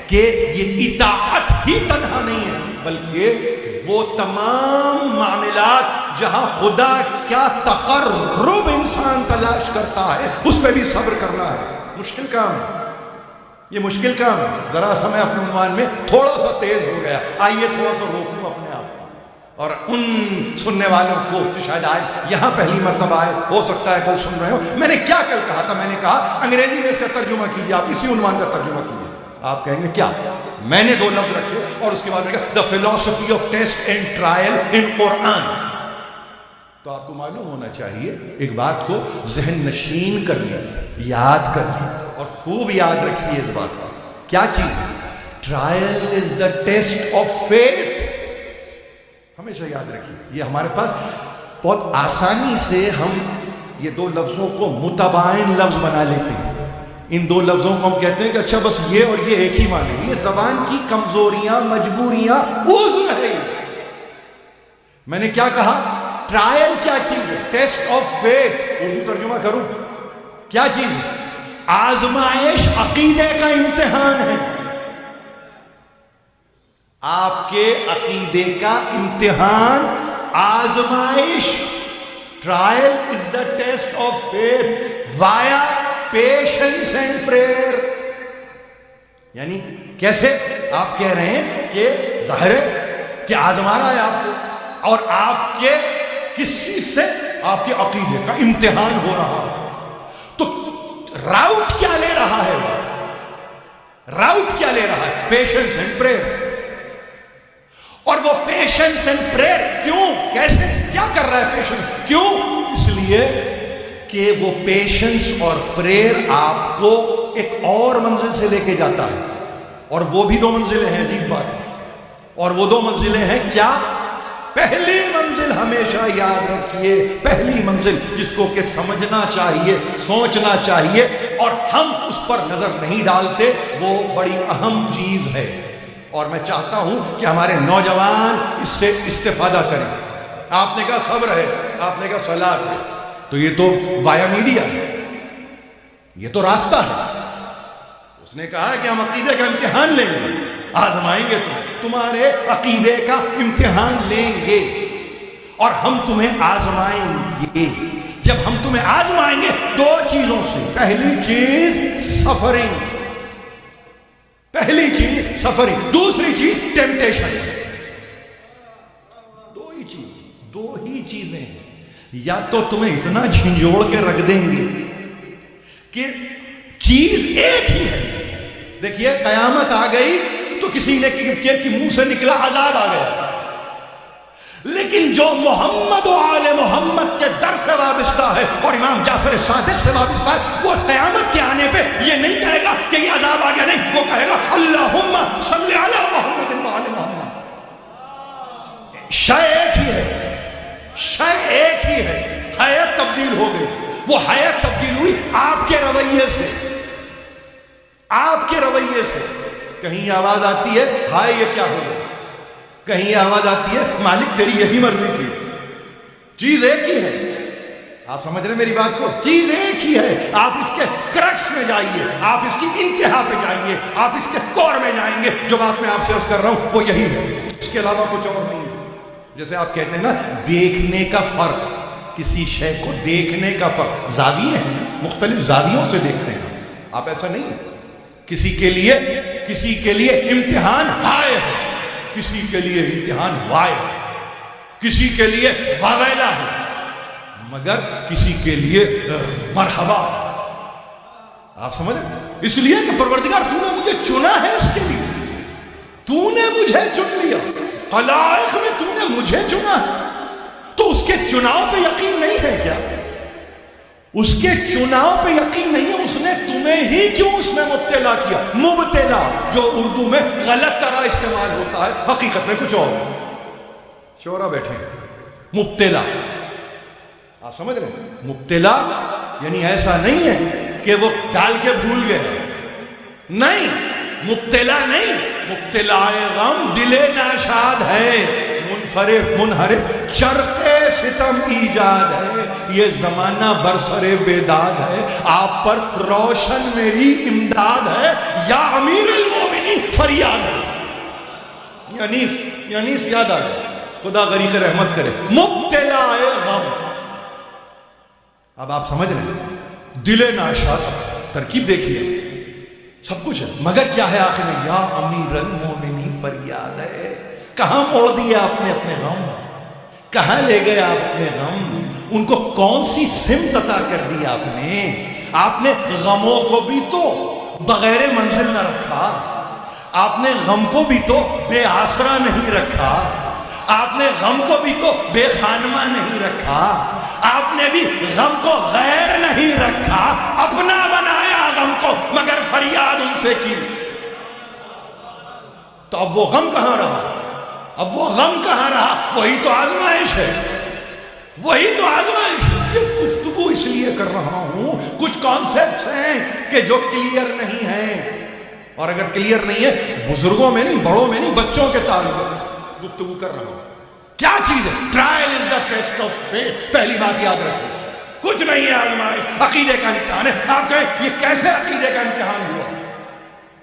کہ یہ اطاعت ہی تنہا نہیں ہے بلکہ وہ تمام معاملات جہاں خدا کیا تقرب انسان تلاش کرتا ہے اس پہ بھی صبر کرنا ہے۔ مشکل کام ہے یہ، مشکل کام ہے۔ ذرا سا میں اپنے عنوان میں تھوڑا سا تیز ہو گیا، آئیے تھوڑا سا روکوں اپنے آپ اور ان سننے والوں کو جو شاید آج یہاں پہلی مرتبہ آئے، ہو سکتا ہے کل سن رہے ہو۔ میں نے کیا کل کہا تھا؟ میں نے کہا انگریزی میں اس کا ترجمہ کیجیے، آپ اسی عنوان کا ترجمہ کیجیے۔ آپ کہیں گے کیا؟ میں نے دو لفظ رکھے اور اس کے بعد کہا the philosophy of test and trial in Quran۔ تو آپ کو معلوم ہونا چاہیے ایک بات کو ذہن نشین کر لیں، یاد کر لیں اور خوب یاد رکھیے اس بات کو۔ کیا چیز؟ Trial is the test of faith, ہمیشہ یاد رکھیے۔ یہ ہمارے پاس بہت آسانی سے ہم یہ دو لفظوں کو متباین لفظ بنا لیتے ہیں، ان دو لفظوں کو ہم کہتے ہیں کہ اچھا بس یہ اور یہ ایک ہی معنی۔ یہ زبان کی کمزوریاں، مجبوریاں، عذر ہے۔ میں نے کیا کہا؟ ٹرائل کیا چیز ہے؟ ٹیسٹ آف فیتھ، اردو ترجمہ کروں کیا چیز ہے؟ آزمائش عقیدے کا امتحان ہے، آپ کے عقیدے کا امتحان، آزمائش۔ Trial is the test of faith via patience and prayer. یعنی کیسے؟ آپ کہہ رہے ہیں کہ ظاہر ہے کہ آزما رہا ہے آپ کو، اور آپ کے کس چیز سے؟ آپ کے عقیدے کا امتحان ہو رہا ہے۔ تو راؤٹ کیا لے رہا ہے؟ راؤٹ کیا لے رہا ہے؟ Patience and prayer. اور وہ پیشنس اینڈ پریئر کیوں؟ کیسے؟ کیا کر رہا ہے پیشنس؟ کیوں؟ اس لیے کہ وہ پیشنس اور پریئر آپ کو ایک اور منزل سے لے کے جاتا ہے، اور وہ بھی دو منزلیں ہیں، عجیب بات ہے۔ اور وہ دو منزلیں ہیں کیا؟ پہلی منزل ہمیشہ یاد رکھیے، پہلی منزل جس کو کہ سمجھنا چاہیے، سوچنا چاہیے اور ہم اس پر نظر نہیں ڈالتے، وہ بڑی اہم چیز ہے، اور میں چاہتا ہوں کہ ہمارے نوجوان اس سے استفادہ کریں۔ آپ نے کہا صبر ہے، آپ نے کہا صلاۃ ہے، تو یہ تو وایا میڈیا ہے، یہ تو راستہ ہے۔ اس نے کہا کہ ہم عقیدے کا امتحان لیں گے، آزمائیں گے، تمہارے عقیدے کا امتحان لیں گے اور ہم تمہیں آزمائیں گے۔ جب ہم تمہیں آزمائیں گے دو چیزوں سے، پہلی چیز سفرنگ، پہلی چیز سفرنگ، دوسری چیز ٹیمپٹیشن۔ دو ہی چیزیں ہیں، یا تو تمہیں اتنا جھنجھوڑ کے رکھ دیں گے کہ چیز ایک ہی ہے۔ دیکھیے قیامت آ گئی تو کسی نے کہ منہ سے نکلا عذاب آ گیا، لیکن جو محمد و آل محمد کے در سے وابستہ ہے اور امام جعفر صادق سے وابستہ ہے، وہ قیامت کے آنے پہ یہ نہیں کہے گا کہ یہ عذاب آ گیا، نہیں، وہ کہے گا اللہم صلی علی محمد و آل محمد۔ شے ایک ہی ہے، شے ایک ہی ہے، حیات تبدیل ہو گئی۔ وہ حیات تبدیل ہوئی آپ کے رویے سے، آپ کے رویے سے کہیں آواز آتی ہے ہائے یہ کیا ہو گیا، کہیں آواز آتی ہے مالک تیری یہی مرضی تھی. چیز ایک ہی ہے. آپ سمجھ رہے میری بات کو؟ چیز ایک ہی ہے. آپ اس کے کرکس میں جائیے، آپ اس کی انتہا پہ جائیے، آپ اس کے کور میں جائیں گے. جو بات میں آپ سے عرض کر رہا ہوں وہ یہی ہے، اس کے علاوہ کچھ اور نہیں ہے. جیسے آپ کہتے ہیں نا دیکھنے کا فرق، کسی شے کو دیکھنے کا فرق، زاویے ہیں، مختلف زاویوں سے دیکھتے ہیں. آپ ایسا نہیں، کسی کے لیے امتحان ہائے ہے، کسی کے لیے امتحان وائے، کسی کے لیے واویلا ہے، مگر کسی کے لیے مرحبا. آپ سمجھ رہے؟ اس لیے کہ پروردگار تو نے مجھے چنا ہے، اس کے لیے تو نے مجھے چن لیا، خلائق میں تو نے مجھے چنا ہے. تو اس کے چناؤ پہ یقین نہیں ہے کیا؟ اس کے چناؤ پہ یقین نہیں ہے؟ اس نے تمہیں ہی کیوں اس میں مبتلا کیا؟ مبتلا جو اردو میں غلط طرح استعمال ہوتا ہے، حقیقت میں کچھ اور. شورا بیٹھے ہیں. مبتلا آپ سمجھ رہے ہیں؟ مبتلا یعنی ایسا نہیں ہے کہ وہ ڈال کے بھول گئے، نہیں، مبتلا نہیں. مبتلا غم دل ناشاد ہے، منحرف چرخ ستم ایجاد ہے. یہ زمانہ برسر بیداد ہے، آپ پر روشن میری امداد ہے. یا امیر المومنین فریاد ہے. یعنی یاد آ گیا، خدا غریق رحمت کرے. مبتلا غم. اب آپ سمجھ رہے ہیں دل ناشاد. ترکیب دیکھیے، سب کچھ ہے مگر کیا ہے آخر میں؟ یا امیر المومنین فریاد ہے. کہاں موڑ دیا آپ نے اپنے غم؟ کہاں لے گئے آپ اپنے غم؟ ان کو کون سی سمت عطا کر دی آپ نے؟ آپ نے غموں کو بھی تو بغیر منزل نہ رکھا، آپ نے غم کو بھی تو بے آسرا نہیں رکھا، آپ نے غم کو بھی تو بے خانمہ نہیں رکھا، آپ نے بھی غم کو غیر نہیں رکھا، اپنا بنایا غم کو مگر فریاد ان سے کی. تو اب وہ غم کہاں رہا؟ اب وہ غم کہاں رہا؟ وہی تو آزمائش ہے، وہی تو آزمائش ہے. یہ گفتگو اس لیے کر رہا ہوں، کچھ کانسیپٹس ہیں کہ جو کلیئر نہیں ہیں، اور اگر کلیئر نہیں ہے بزرگوں میں نہیں، بڑوں میں نہیں، بچوں کے تعلق سے گفتگو کر رہا ہوں. کیا چیز ہے؟ Trial is the test of faith. پہلی بات یاد رکھو، کچھ نہیں ہے آزمائش، عقیدے کا امتحان ہے. آپ کہیں یہ کیسے عقیدے کا امتحان ہوا؟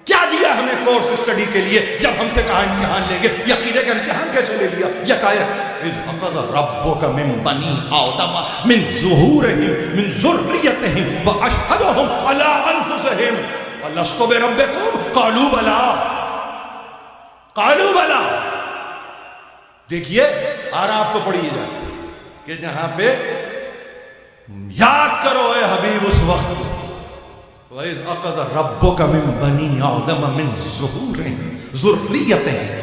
کیا دیا ہمیں کورس اسٹڈی کے لیے جب ہم سے کہا امتحان لیں گے؟ یہ عقیدے کا امتحان کیسے لے لیا؟ یکایک اذ اخذ ربک من بنی آدم من ظہورہم من ذریتہم واشہدہم علی انفسہم الست بربکم قالوا بلی قالوا بلی. دیکھیے آراف کو پڑھیے جا کہ جہاں پہ یاد کرو اے حبیب اس وقت وَإِذْ أَخَذَ رَبُّكَ مِنْ بَنِي آدَمَ مِنْ ظُهُورِهِمْ ذُرِّيَّتِهِمْ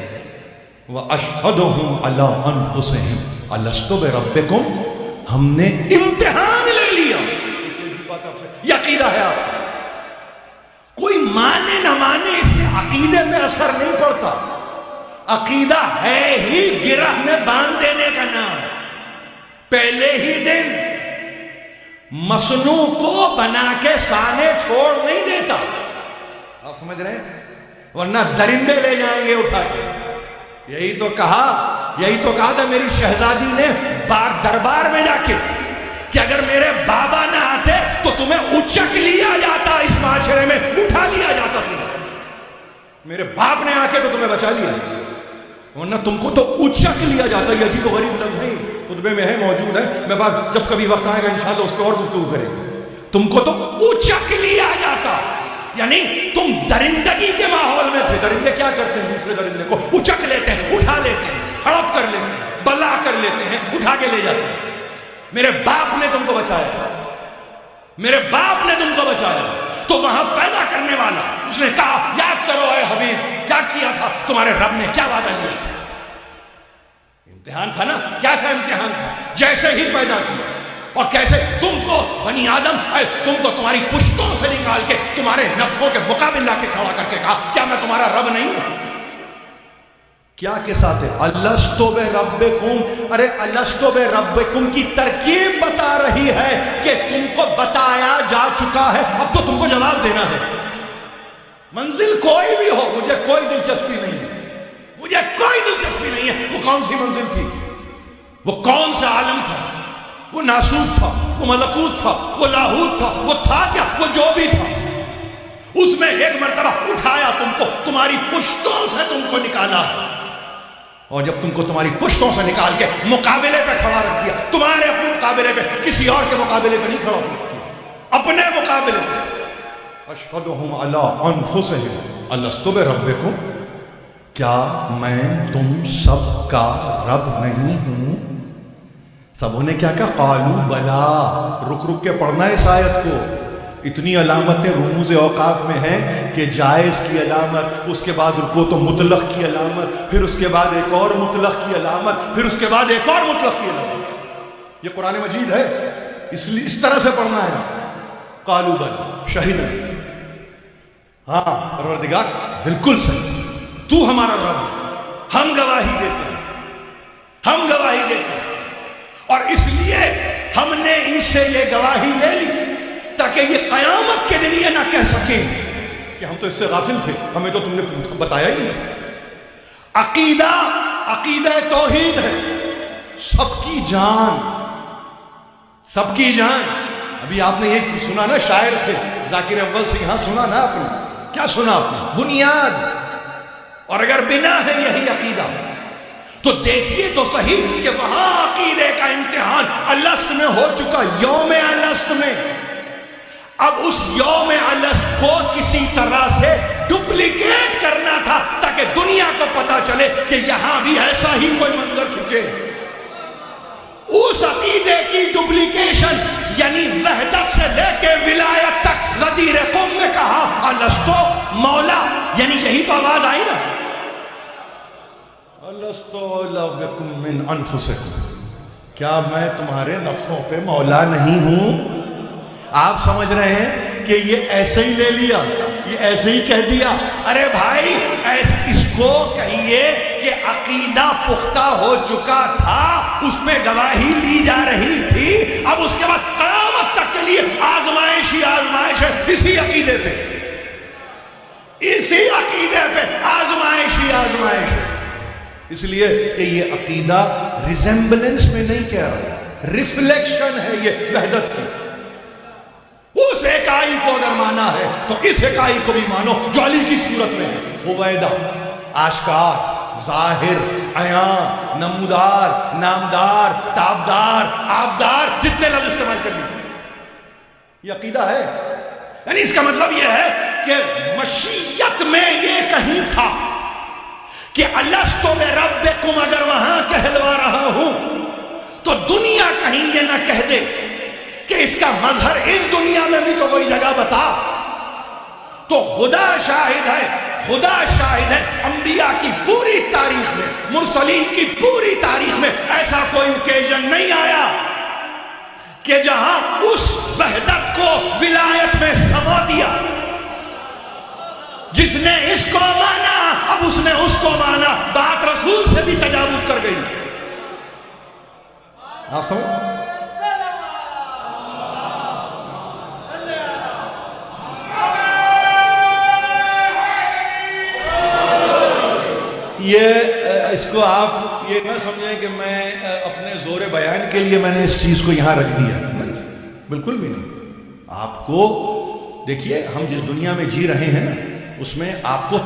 وَأَشْهَدُهُمْ عَلَىٰ أَنفُسِهِمْ أَلَسْتُ بِرَبِّكُمْ. ہم نے امتحان لے لیا. یہ عقیدہ ہے آپ کا. کوئی مانے نہ مانے اس سے عقیدے میں اثر نہیں پڑتا. عقیدہ ہے ہی گرہ میں باندھ دینے کا نام. پہلے ہی دن مصنوع کو بنا کے سانے چھوڑ نہیں دیتا. آپ سمجھ رہے ہیں؟ ورنہ درندے لے جائیں گے اٹھا کے. یہی تو کہا تھا میری شہزادی نے دربار میں جا کے کہ اگر میرے بابا نہ آتے تو تمہیں اچک لیا جاتا، اس معاشرے میں اٹھا لیا جاتا تمہیں. میرے باپ نے آ کے تو تمہیں بچا لیا، ورنہ تم کو تو اچک لیا جاتا. یہ عجیب و غریب لفظ نہیں، خطبے میں ہے، موجود ہے. میں بات جب کبھی وقت آئے گا انشاءاللہ اس پہ اور گفتگو کریں گے. تم کو تو اچک لیا جاتا، یعنی تم درندگی کے ماحول میں تھے. درندے کیا کرتے ہیں؟ دوسرے درندے کو اچک لیتے ہیں، اٹھا لیتے ہیں، ہڑپ کر لیتے ہیں، بلا کر لیتے ہیں، اٹھا کے لے جاتے ہیں. میرے باپ نے تم کو بچایا، میرے باپ نے تم کو بچایا. تو وہاں پیدا کرنے والا اس نے کہا یاد کرو اے حبیب کیا کیا تھا تمہارے رب نے، کیا وعدہ لیا تھا. امتحان تھا نا. کیسا امتحان تھا؟ جیسے ہی پیدا کیا اور کیسے تم کو بنی آدم تم کو تمہاری پشتوں سے نکال کے تمہارے نفسوں کے مقابل لا کے کھڑا کر کے کہا کیا میں تمہارا رب نہیں ہوں؟ کیا کے ساتھ ہے؟ الستو بربکم. ارے الستو بربکم کی ترکیب بتا رہی ہے کہ تم کو بتایا جا چکا ہے، اب تو تم کو جواب دینا ہے. منزل کوئی بھی ہو، مجھے کوئی دلچسپی نہیں ہے، مجھے کوئی دلچسپی نہیں ہے وہ کون سی منزل تھی، وہ کون سا عالم تھا، وہ ناسوت تھا، وہ ملکوت تھا، وہ لاہوت تھا، وہ تھا کیا، وہ جو بھی تھا، اس میں ایک مرتبہ اٹھایا تم کو، تمہاری پشتوں سے تم کو نکالا، اور جب تم کو تمہاری پشتوں سے نکال کے مقابلے پہ کھڑا رکھ دیا، تمہارے اپنے مقابلے پہ، کسی اور کے مقابلے پہ نہیں کھڑا کیا، اپنے مقابلے پہ. اشہدہم علی انفسہم الستو بربکم، کیا میں تم سب کا رب نہیں ہوں؟ سبوں نے کیا کہا؟ قالوا بلا. رک رک کے پڑھنا ہے اس آیت کو، اتنی علامتیں رموز اوقاف میں ہیں کہ جائز کی علامت، اس کے بعد رکو تو مطلق کی علامت، پھر اس کے بعد ایک اور مطلق کی علامت، پھر اس کے بعد ایک اور مطلق کی علامت. یہ قرآن مجید ہے، اس لیے اس طرح سے پڑھنا ہے. قالوا بلا شہیدنا، ہاں پروردگار بالکل صحیح، تو ہمارا رب ہے، ہم گواہی دیتے ہیں، ہم گواہی دیتے ہیں، اور اس لیے ہم نے ان سے یہ گواہی لے لی تاکہ یہ قیامت کے دن یہ نہ کہہ سکیں کہ ہم تو اس سے غافل تھے، ہمیں تو تم نے بتایا ہی نہیں. عقیدہ، عقیدہ توحید ہے، سب کی جان، سب کی جان. ابھی آپ نے یہ سنا نا شاعر سے، ذاکر اول سے، یہاں سنا نا آپ نے، کیا سنا آپ نے؟ بنیاد. اور اگر بنا ہے یہی عقیدہ تو دیکھیے تو صحیح کہ وہاں عقیدے کا امتحان الست میں ہو چکا، یوم الست میں. اب اس یوم الست کو کسی طرح سے ڈپلیکیٹ کرنا تھا تاکہ دنیا کو پتا چلے کہ یہاں بھی ایسا ہی کوئی منظر کھینچے. اس عقیدے کی ڈپلیکیشن یعنی وحدت سے لے کے ولایت تک. غدیر قوم نے کہا الستو مولا، یعنی یہی تو آواز آئی نا، الستو لبکم من انفسکم، کیا میں تمہارے نفسوں پہ مولا نہیں ہوں؟ آپ سمجھ رہے ہیں کہ یہ ایسے ہی لے لیا، یہ ایسے ہی کہہ دیا؟ ارے بھائی اس کو کہیے کہ عقیدہ پختہ ہو چکا تھا، اس میں گواہی لی جا رہی تھی، اب اس کے بعد قیامت تک کے لیے آزمائش ہی آزمائش ہے، اسی عقیدے پہ، اسی عقیدے پہ آزمائش ہی آزمائش ہے. اس لیے کہ یہ عقیدہ ریزمبلنس میں نہیں کہہ رہا، ریفلیکشن ہے یہ وحدت کی. اس اکائی کو اگر مانا ہے تو اس اکائی کو بھی مانو جو علی کی صورت میں ہے. وہ وحدہ آشکار، ظاہر، عیاں، نمودار، نامدار، تابدار، آبدار، جتنے لفظ استعمال کر لیے، یہ عقیدہ ہے. یعنی اس کا مطلب یہ ہے کہ مشیت میں یہ کہیں تھا کہ الستو بربکم اگر وہاں کہلوا رہا ہوں تو دنیا کہیں یہ نہ کہہ دے کہ اس کا مظہر اس دنیا میں بھی تو کوئی جگہ بتا. تو خدا شاہد ہے، خدا شاہد ہے، انبیاء کی پوری تاریخ میں، مرسلین کی پوری تاریخ میں ایسا کوئی اوکیزن نہیں آیا کہ جہاں اس وحدت کو ولایت میں سما دیا. جس نے اس کو مانا اب اس نے اس کو مانا، بات رسول سے بھی تجاوز کر گئی. آپ سمجھ؟ یہ اس کو آپ یہ نہ سمجھیں کہ میں اپنے زور بیان کے لیے میں نے اس چیز کو یہاں رکھ دیا، بالکل بھی نہیں. آپ کو دیکھیے، ہم جس دنیا میں جی رہے ہیں نا اس میں آپ کو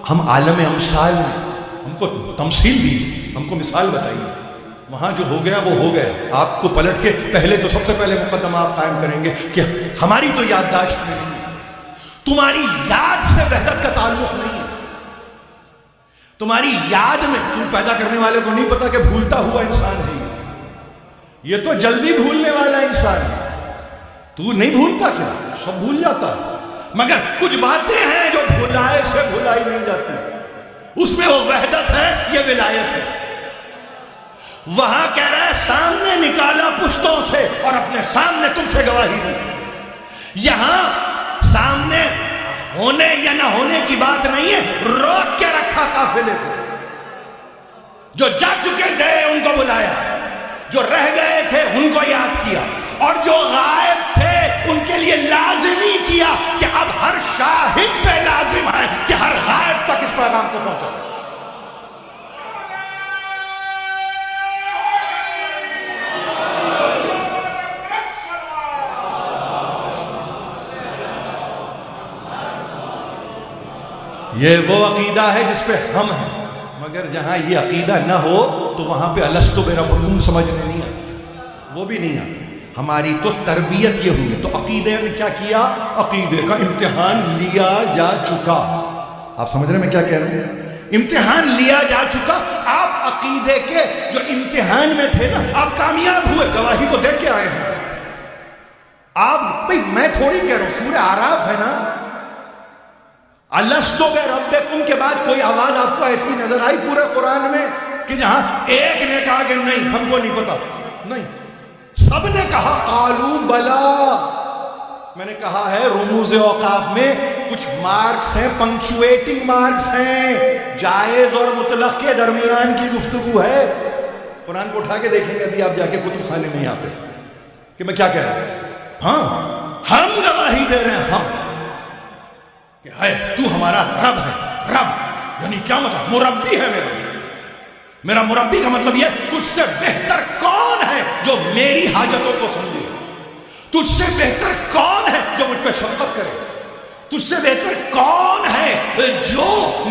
ہم عالم امثال میں ہم کو تمثیل دی، ہم کو مثال بتائیے. وہاں جو ہو گیا وہ ہو گیا. آپ کو پلٹ کے پہلے تو سب سے پہلے مقدمہ آپ قائم کریں گے کہ ہماری تو یادداشت نہیں، تمہاری یاد سے وحدت کا تعلق نہیں ہے. تمہاری یاد میں، تم پیدا کرنے والے کو نہیں پتا کہ بھولتا ہوا انسان ہے یہ تو جلدی بھولنے والا انسان ہے. تو نہیں بھولتا کیا؟ سب بھول جاتا ہے، مگر کچھ باتیں ہیں جو بھلائے سے بھلائی نہیں جاتی. اس میں وہ وحدت ہے، یہ ولایت ہے. وہاں کہہ رہا ہے سامنے نکالا پشتوں سے اور اپنے سامنے تم سے گواہی دی. یہاں سامنے ہونے یا نہ ہونے کی بات نہیں ہے، روک کے رکھا قافلے کو. جو جا چکے تھے ان کو بلایا، جو رہ گئے تھے ان کو یاد کیا، اور جو غائب تھے ان کے لیے لازمی کیا کہ اب ہر شاہد پہ لازم یہ وہ عقیدہ ہے جس پہ ہم ہیں، مگر جہاں یہ عقیدہ نہ ہو تو وہاں پہ الستو بربکم سمجھنے نہیں آتا، وہ بھی نہیں آتا۔ ہماری تو تربیت یہ ہوئی ہے۔ تو عقیدے نے کیا کیا؟ عقیدے کا امتحان لیا جا چکا۔ آپ سمجھ رہے ہیں میں کیا کہہ رہا ہوں؟ امتحان لیا جا چکا۔ آپ عقیدے کے جو امتحان میں تھے نا، آپ کامیاب ہوئے، گواہی تو دے کے آئے ہیں۔ آپ بھئی میں تھوڑی کہہ رہا ہوں، سورہ اعراف ہے نا، الستو بربکم کے بعد کوئی آواز آپ کو ایسی نظر آئی پورے قرآن میں کہ جہاں ایک نے کہا کہ نہیں ہم کو نہیں پتا؟ نہیں، سب نے کہا قالوا بلا۔ میں نے کہا ہے رموز اوقاف میں کچھ مارکس ہیں، پنکچویٹنگ مارکس ہیں، جائز اور مطلق کے درمیان کی گفتگو ہے۔ قرآن کو اٹھا کے دیکھیں گے ابھی آپ جا کے کتب خانے میں یہاں پہ کہ میں کیا کہہ رہا ہوں۔ ہاں ہم گواہی دے رہے ہیں، ہم کہ ہے تو ہمارا رب ہے۔ رب یعنی کیا مطلب؟ مربی ہے میرا مربی کا مطلب یہ تجھ سے بہتر کون ہے جو میری حاجتوں کو سمجھے؟ تجھ سے بہتر کون ہے جو مجھ پہ شفقت کرے؟ تجھ سے بہتر کون ہے جو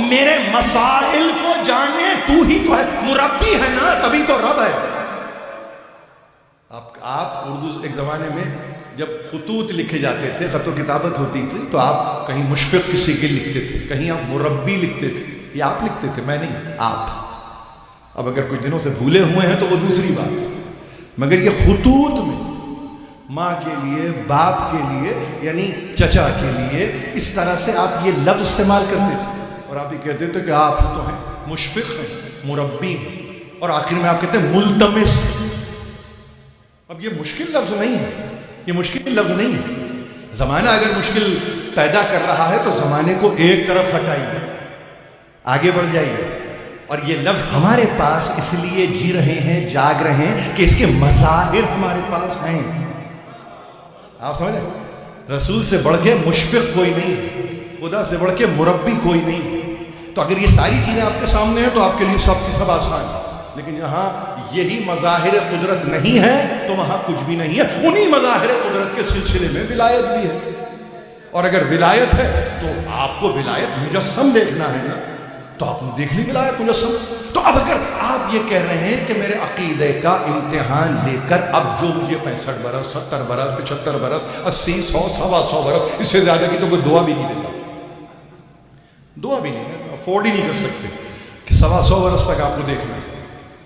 میرے مسائل کو جانے؟ تو ہی تو ہے، مربی ہے نا، تبھی تو رب ہے۔ آپ اردو ایک زمانے میں جب خطوط لکھے جاتے تھے، خط و کتابت ہوتی تھی، تو آپ کہیں مشفق کسی کے لکھتے تھے، کہیں آپ مربی لکھتے تھے۔ یہ آپ لکھتے تھے، میں نہیں، آپ۔ اب اگر کچھ دنوں سے بھولے ہوئے ہیں تو وہ دوسری بات، مگر یہ خطوط میں ماں کے لیے، باپ کے لیے، یعنی چچا کے لیے، اس طرح سے آپ یہ لفظ استعمال کرتے تھے، اور آپ یہ کہتے تھے کہ آپ ہی تو ہیں، مشفق ہیں، مربی ہیں، اور آخر میں آپ کہتے ہیں ملتمس۔ اب یہ مشکل لفظ نہیں ہے، یہ مشکل لفظ نہیں ہے۔ زمانہ اگر مشکل پیدا کر رہا ہے تو زمانے کو ایک طرف ہٹائیے، آگے بڑھ جائیے۔ اور یہ لفظ ہمارے پاس اس لیے جی رہے ہیں، جاگ رہے ہیں کہ اس کے مظاہر ہمارے پاس ہیں۔ آپ سمجھ رہے؟ رسول سے بڑھ کے مشفق کوئی نہیں، خدا سے بڑھ کے مربی کوئی نہیں۔ تو اگر یہ ساری چیزیں آپ کے سامنے ہیں تو آپ کے لیے سب کی سب آسان ہے، لیکن جہاں یہی مظاہر قدرت نہیں ہے تو وہاں کچھ بھی نہیں ہے۔ انہی مظاہر قدرت کے سلسلے میں ولایت بھی ہے، اور اگر ولایت ہے تو آپ کو ولایت مجسم دیکھنا ہے نا، تو آپ نے دیکھ لی ولایت مجسم۔ تو اب اگر آپ یہ کہہ رہے ہیں کہ میرے عقیدے کا امتحان لے کر اب جو مجھے 65 برس، 70 برس، 75 برس، 80، 100، 125 برس، اس سے زیادہ کی تو کوئی دعا بھی نہیں دیتا، دعا بھی نہیں، افورڈ ہی نہیں کر سکتے کہ 125 برس تک آپ کو دیکھنا ہے،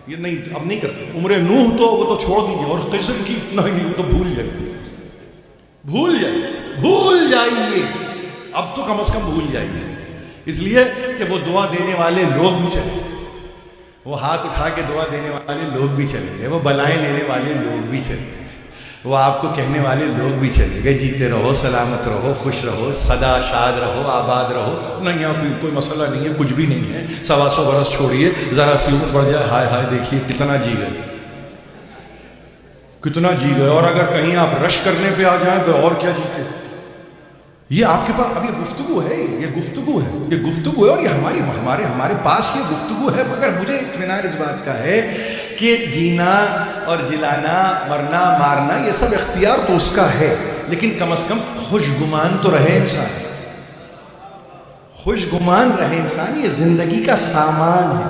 یہ نہیں، اب نہیں کرتے۔ عمر نوح تو وہ تو چھوڑ دیجیے، اور خضر کی نہیں، وہ تو بھول جائیے، بھول جائیے، بھول جائیے، اب تو کم از کم بھول جائیے، اس لیے کہ وہ دعا دینے والے لوگ بھی چلے گئے، وہ ہاتھ اٹھا کے دعا دینے والے لوگ بھی چلے گئے، وہ بلائیں لینے والے لوگ بھی چلے گئے، وہ آپ کو کہنے والے لوگ بھی چلے گئے جیتے رہو، سلامت رہو، خوش رہو، سدا شاد رہو، آباد رہو۔ نہیں، یہاں کوئی مسئلہ نہیں ہے، کچھ بھی نہیں ہے۔ 125 برس چھوڑیے، ذرا سی عمر بڑھ جائے، ہائے ہائے دیکھیے کتنا جی گئے، کتنا جی گئے، اور اگر کہیں آپ رش کرنے پہ آ جائیں تو اور کیا جیتے۔ یہ آپ کے پاس اب یہ گفتگو ہے، یہ گفتگو ہے، یہ گفتگو ہے، اور یہ ہمارے پاس یہ گفتگو ہے، مگر مجھے اطمینان اس بات کا ہے کہ جینا اور جلانا، مرنا مارنا، یہ سب اختیار تو اس کا ہے، لیکن کم از کم خوشگمان تو رہے انسان، خوشگمان رہے انسان۔ یہ زندگی کا سامان ہے،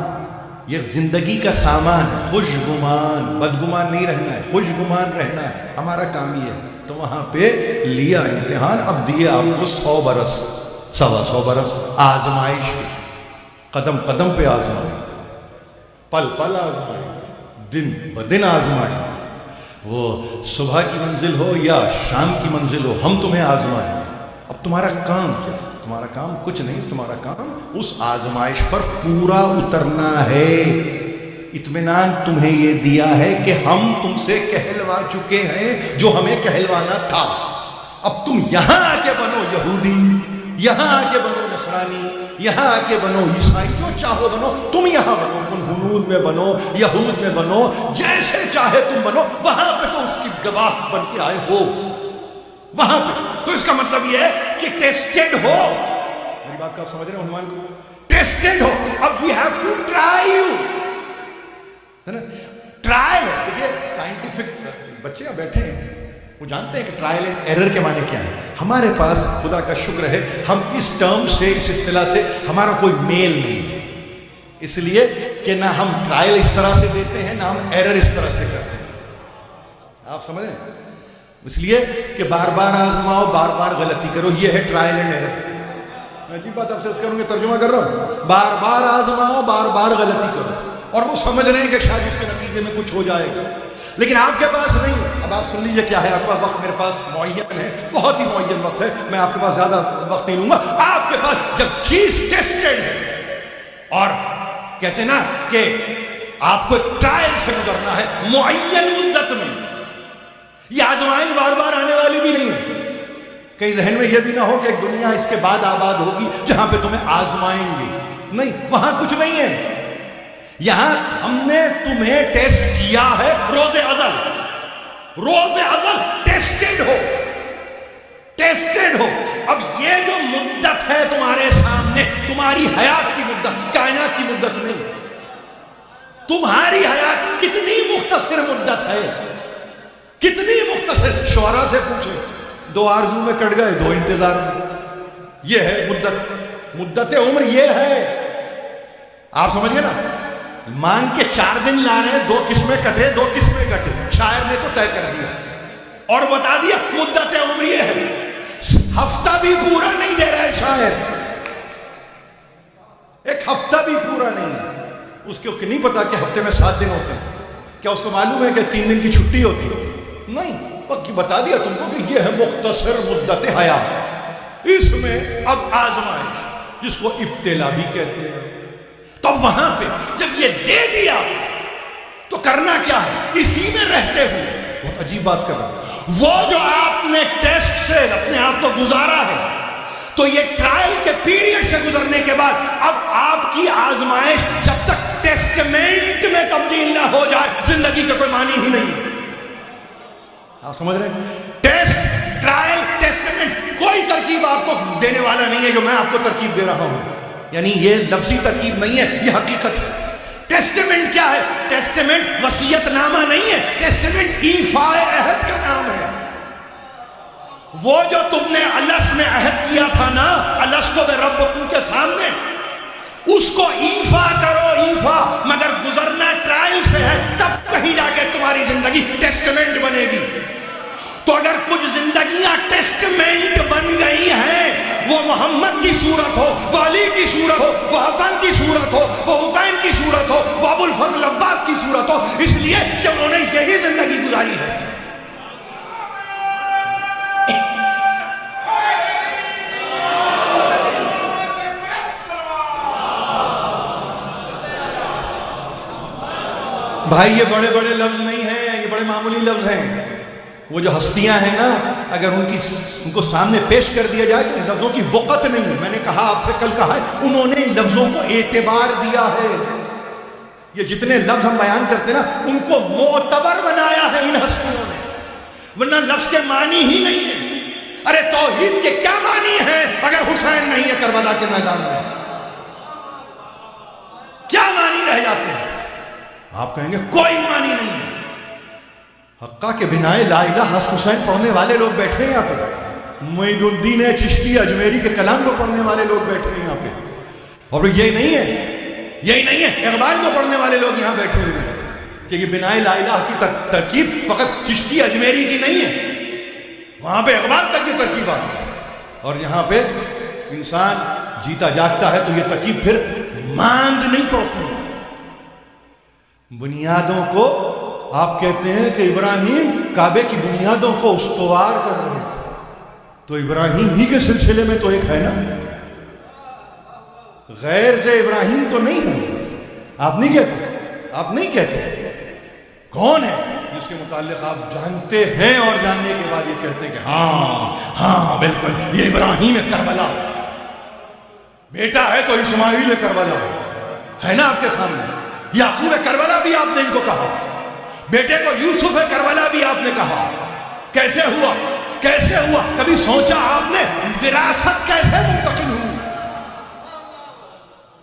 یہ زندگی کا سامان ہے، خوشگمان، بدگمان نہیں رہنا ہے، خوشگمان رہنا ہے، ہمارا کام یہ ہے۔ تو وہاں پہ لیا امتحان، اب دیے آپ کو 100 برس، 125 برس آزمائش، قدم قدم پہ آزمائش، پل پل آزمائش، دن بدن آزمائش، وہ صبح کی منزل ہو یا شام کی منزل ہو، ہم تمہیں آزمائیں۔ اب تمہارا کام کیا؟ تمہارا کام کچھ نہیں، تمہارا کام اس آزمائش پر پورا اترنا ہے۔ اطمینان تمہیں یہ دیا ہے کہ ہم تم سے کہلوا چکے ہیں جو ہمیں کہلوانا تھا، اب تم یہاں آ کے بنو یہودی، یہاں آ کے بنو نصرانی، یہاں آ کے بنو عیسائی، جو چاہو بنو، تم یہاں بنو، تم ہنود میں بنو، یہود میں بنو، جیسے چاہے تم بنو، وہاں پہ تو اس کی گواہ بن کے آئے ہو، وہاں پہ تو اس کا مطلب یہ ہے کہ ٹیسٹڈ ہو۔ میری بات کو آپ سمجھ رہے ہیں عنوان کو؟ ٹیسٹڈ ہو، اب we have to try you, ہے نا؟ ٹرائی ہے۔ دیکھیے سائنٹیفک بچے بیٹھے ہیں، وہ جانتے ہیں کہ ٹرائل اینڈ ایرر کے معنی کیا ہے. ہمارے پاس خدا کا شکر ہے ہم اس ٹرم سے, اس اصطلاح سے ہمارا کوئی میل نہیں ہے, اس لیے کہ نہ ہم ٹرائل اس طرح سے دیتے ہیں نہ ہم ایرر اس طرح سے کرتے ہیں. آپ سمجھ رہے ہیں؟ اس لیے کہ بار بار آزماؤ, بار بار غلطی کرو, یہ ہے ٹرائل اینڈ ایرر. میں عجیب بات افسوس کروں گے, ترجمہ کر رہا ہوں, بار بار آزماؤ, بار بار غلطی کرو, اور وہ سمجھ رہے ہیں کہ شاید اس کے نتیجے میں کچھ ہو جائے گا, لیکن آپ کے پاس نہیں. اب آپ سن لیجئے کیا ہے, آپ کا وقت میرے پاس معین ہے, بہت ہی معین وقت ہے, میں آپ کے پاس زیادہ وقت نہیں لوں گا. آپ کے پاس جب چیز ٹیسٹڈ ہے اور کہتے ہیں نا کہ آپ کو ٹرائل سے گزرنا ہے معین مدت میں, یہ آزمائش بار بار آنے والی بھی نہیں ہے. کہیں ذہن میں یہ بھی نہ ہو کہ ایک دنیا اس کے بعد آباد ہوگی جہاں پہ تمہیں آزمائیں گے, نہیں, وہاں کچھ نہیں ہے. یہاں ہم نے تمہیں ٹیسٹ کیا ہے روز ازل, روز ازل ٹیسٹڈ ہو, ٹیسٹڈ ہو. اب یہ جو مدت ہے تمہارے سامنے, تمہاری حیات کی مدت, کائنات کی مدت نہیں. تمہاری حیات کتنی مختصر مدت ہے, کتنی مختصر. شعراء سے پوچھے, 2 آرزو میں کٹ گئے, 2 انتظار میں. یہ ہے مدت, مدت عمر یہ ہے. آپ سمجھ گئے نا, مانگ کے 4 دن لا رہے ہیں, 2 قسمیں کٹے, 2 قسمیں کٹے. شاعر نے تو طے کر دیا اور بتا دیا مدت عمر یہ ہے. ہفتہ بھی پورا نہیں دے رہا ہے شاعر, ایک ہفتہ بھی پورا نہیں. اس کو نہیں پتا کہ ہفتے میں 7 دن ہوتے ہیں, کیا اس کو معلوم ہے کہ 3 دن کی چھٹی ہوتی ہے؟ نہیں, وقت بتا دیا تم کو کہ یہ ہے مختصر مدت حیات. اس میں اب آزمائش, جس کو ابتلا بھی کہتے ہیں. تو وہاں پہ جب یہ دے دیا تو کرنا کیا ہے, اسی میں رہتے ہوئے. بہت عجیب بات کر رہا ہوں, وہ جو آپ نے ٹیسٹ سے اپنے آپ کو گزارا ہے, تو یہ ٹرائل کے پیریڈ سے گزرنے کے بعد اب آپ کی آزمائش جب تک ٹیسٹمنٹ میں تبدیل نہ ہو جائے زندگی کا کوئی معنی ہی نہیں. آپ سمجھ رہے ہیں؟ ٹیسٹ, ٹرائل, ٹیسٹمنٹ, کوئی ترکیب آپ کو دینے والا نہیں ہے جو میں آپ کو ترکیب دے رہا ہوں. یعنی یہ لفظی ترکیب نہیں ہے, یہ حقیقت ہے. ٹیسٹمنٹ کیا ہے؟ ٹیسٹمنٹ وصیت نامہ نہیں ہے, ٹیسٹمنٹ ایفاء عہد کا نام ہے. وہ جو تم نے الست میں عہد کیا تھا نا, الستو بربکم کے سامنے, اس کو ایفا کرو, ایفا. مگر گزرنا ٹرائل سے ہے, تب کہیں جا کے تمہاری زندگی ٹیسٹمنٹ بنے گی. تو اگر کچھ زندگیاں ٹیسٹمنٹ بن گئی ہیں, وہ محمد کی صورت ہو, وہ علی کی صورت ہو, وہ حسن کی صورت ہو, وہ حسین کی صورت ہو, وہ ابو الفضل عباس کی صورت ہو, اس لیے کہ انہوں نے یہی زندگی گزاری ہے. بھائی یہ بڑے بڑے لفظ نہیں ہیں, یہ بڑے معمولی لفظ ہیں. وہ جو ہستیاں ہیں نا, اگر ان کو سامنے پیش کر دیا جائے تو لفظوں کی وقت نہیں. میں نے کہا آپ سے کل کہا ہے, انہوں نے لفظوں کو اعتبار دیا ہے. یہ جتنے لفظ ہم بیان کرتے ہیں نا, ان کو معتبر بنایا ہے ان ہستیوں نے, ورنہ لفظ کے معنی ہی نہیں ہے. ارے توحید کے کیا معنی ہے اگر حسین نہیں ہے کربلا کے میدان میں؟ کیا معنی رہ جاتے ہیں؟ آپ کہیں گے کوئی معنی نہیں ہے. حقہ کے بنا لا الہ حسن حسین پڑھنے والے لوگ بیٹھے ہیں یہاں پہ, معید الدین چشتی اجمیری کے کلام کو پڑھنے والے لوگ بیٹھے ہیں یہاں پہ, اور یہی نہیں ہے, یہی نہیں ہے اقبال کو پڑھنے والے لوگ یہاں بیٹھے ہوئے ہیں کہ یہ بنا لا الہ کی ترکیب فقط چشتی اجمیری کی نہیں ہے, وہاں پہ اقبال تک یہ ترکیب آتی ہے. اور یہاں پہ انسان جیتا جاگتا ہے تو یہ ترکیب پھر ماند نہیں پڑتی. بنیادوں کو آپ کہتے ہیں کہ ابراہیم کعبے کی بنیادوں کو استوار کر رہے تھے, تو ابراہیم ہی کے سلسلے میں تو ایک ہے نا, غیر سے ابراہیم تو نہیں ہے. آپ نہیں کہتے, آپ نہیں کہتے. کون ہے جس کے متعلق آپ جانتے ہیں اور جاننے کے بعد یہ کہتے ہیں کہ ہاں ہاں بالکل یہ ابراہیم کربلا, بیٹا ہے تو اسماعیل کربلا ہے نا آپ کے سامنے. یعقوب کربلا بھی آپ نے ان کو کہا, بیٹے کو یوسف کربلا بھی آپ نے کہا. کیسے ہوا, کیسے ہوا؟ کبھی سوچا آپ نے وراثت کیسے منتقل ہوئی؟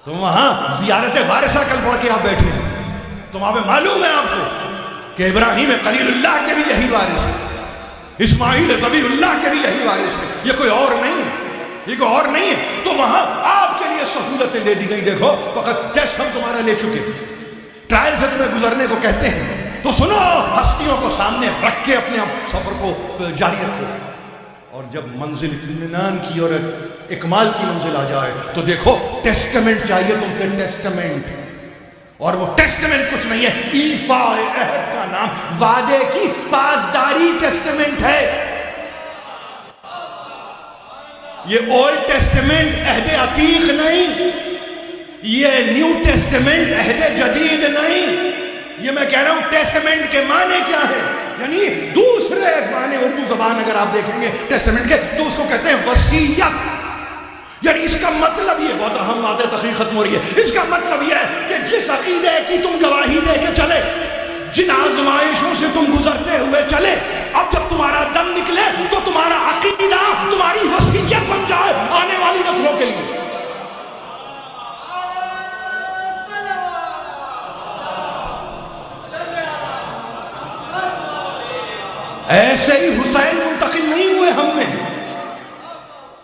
تم وہاں زیارت وارثہ کل پڑھ کے آپ بیٹھے ہیں, تو وہاں پہ معلوم ہے آپ کو کہ ابراہیم خلیل اللہ کے بھی یہی وارث ہے. اسماعیل ذبیح اللہ کے بھی یہی وارث ہے، یہ کوئی اور نہیں ہے، یہ کوئی اور نہیں ہے۔ تو وہاں آپ کے لیے سہولتیں دے دی گئی، دیکھو فقط ٹیسٹ ہم تمہارا لے چکے، ٹرائل سے تمہیں گزرنے کو کہتے ہیں، تو سنو، ہستیوں کو سامنے رکھ کے اپنے سفر کو جاری رکھو، اور جب منزل اطمینان کی اور اکمال کی منزل آ جائے تو دیکھو ٹیسٹمنٹ چاہیے تم سے، ٹیسٹمنٹ، اور وہ ٹیسٹمنٹ کچھ نہیں ہے، ایفاء عہد کا نام، وعدے کی پاسداری ٹیسٹمنٹ ہے۔ یہ اولڈ ٹیسٹمنٹ عہد عتیق نہیں، یہ نیو ٹیسٹمنٹ عہد جدید نہیں، یہ میں کہہ رہا ہوں ٹیسٹمنٹ کے معنی کیا ہے، یعنی دوسرے معنی اردو زبان اگر آپ دیکھیں گے ٹیسٹمنٹ کے تو اس کو کہتے ہیں وصیت، یعنی اس کا مطلب یہ، بہت اہم بات ہے، تقریر ختم ہو رہی ہے، اس کا مطلب یہ ہے کہ جس عقیدے کی تم گواہی دے کے چلے، جن آزمائشوں سے تم گزرتے ہوئے چلے، اب جب تمہارا دم نکلے تو تمہارا عقیدہ تمہاری وصیت بن جائے آنے والی نسلوں کے لیے۔ ایسے ہی حسین منتقل نہیں ہوئے ہم میں،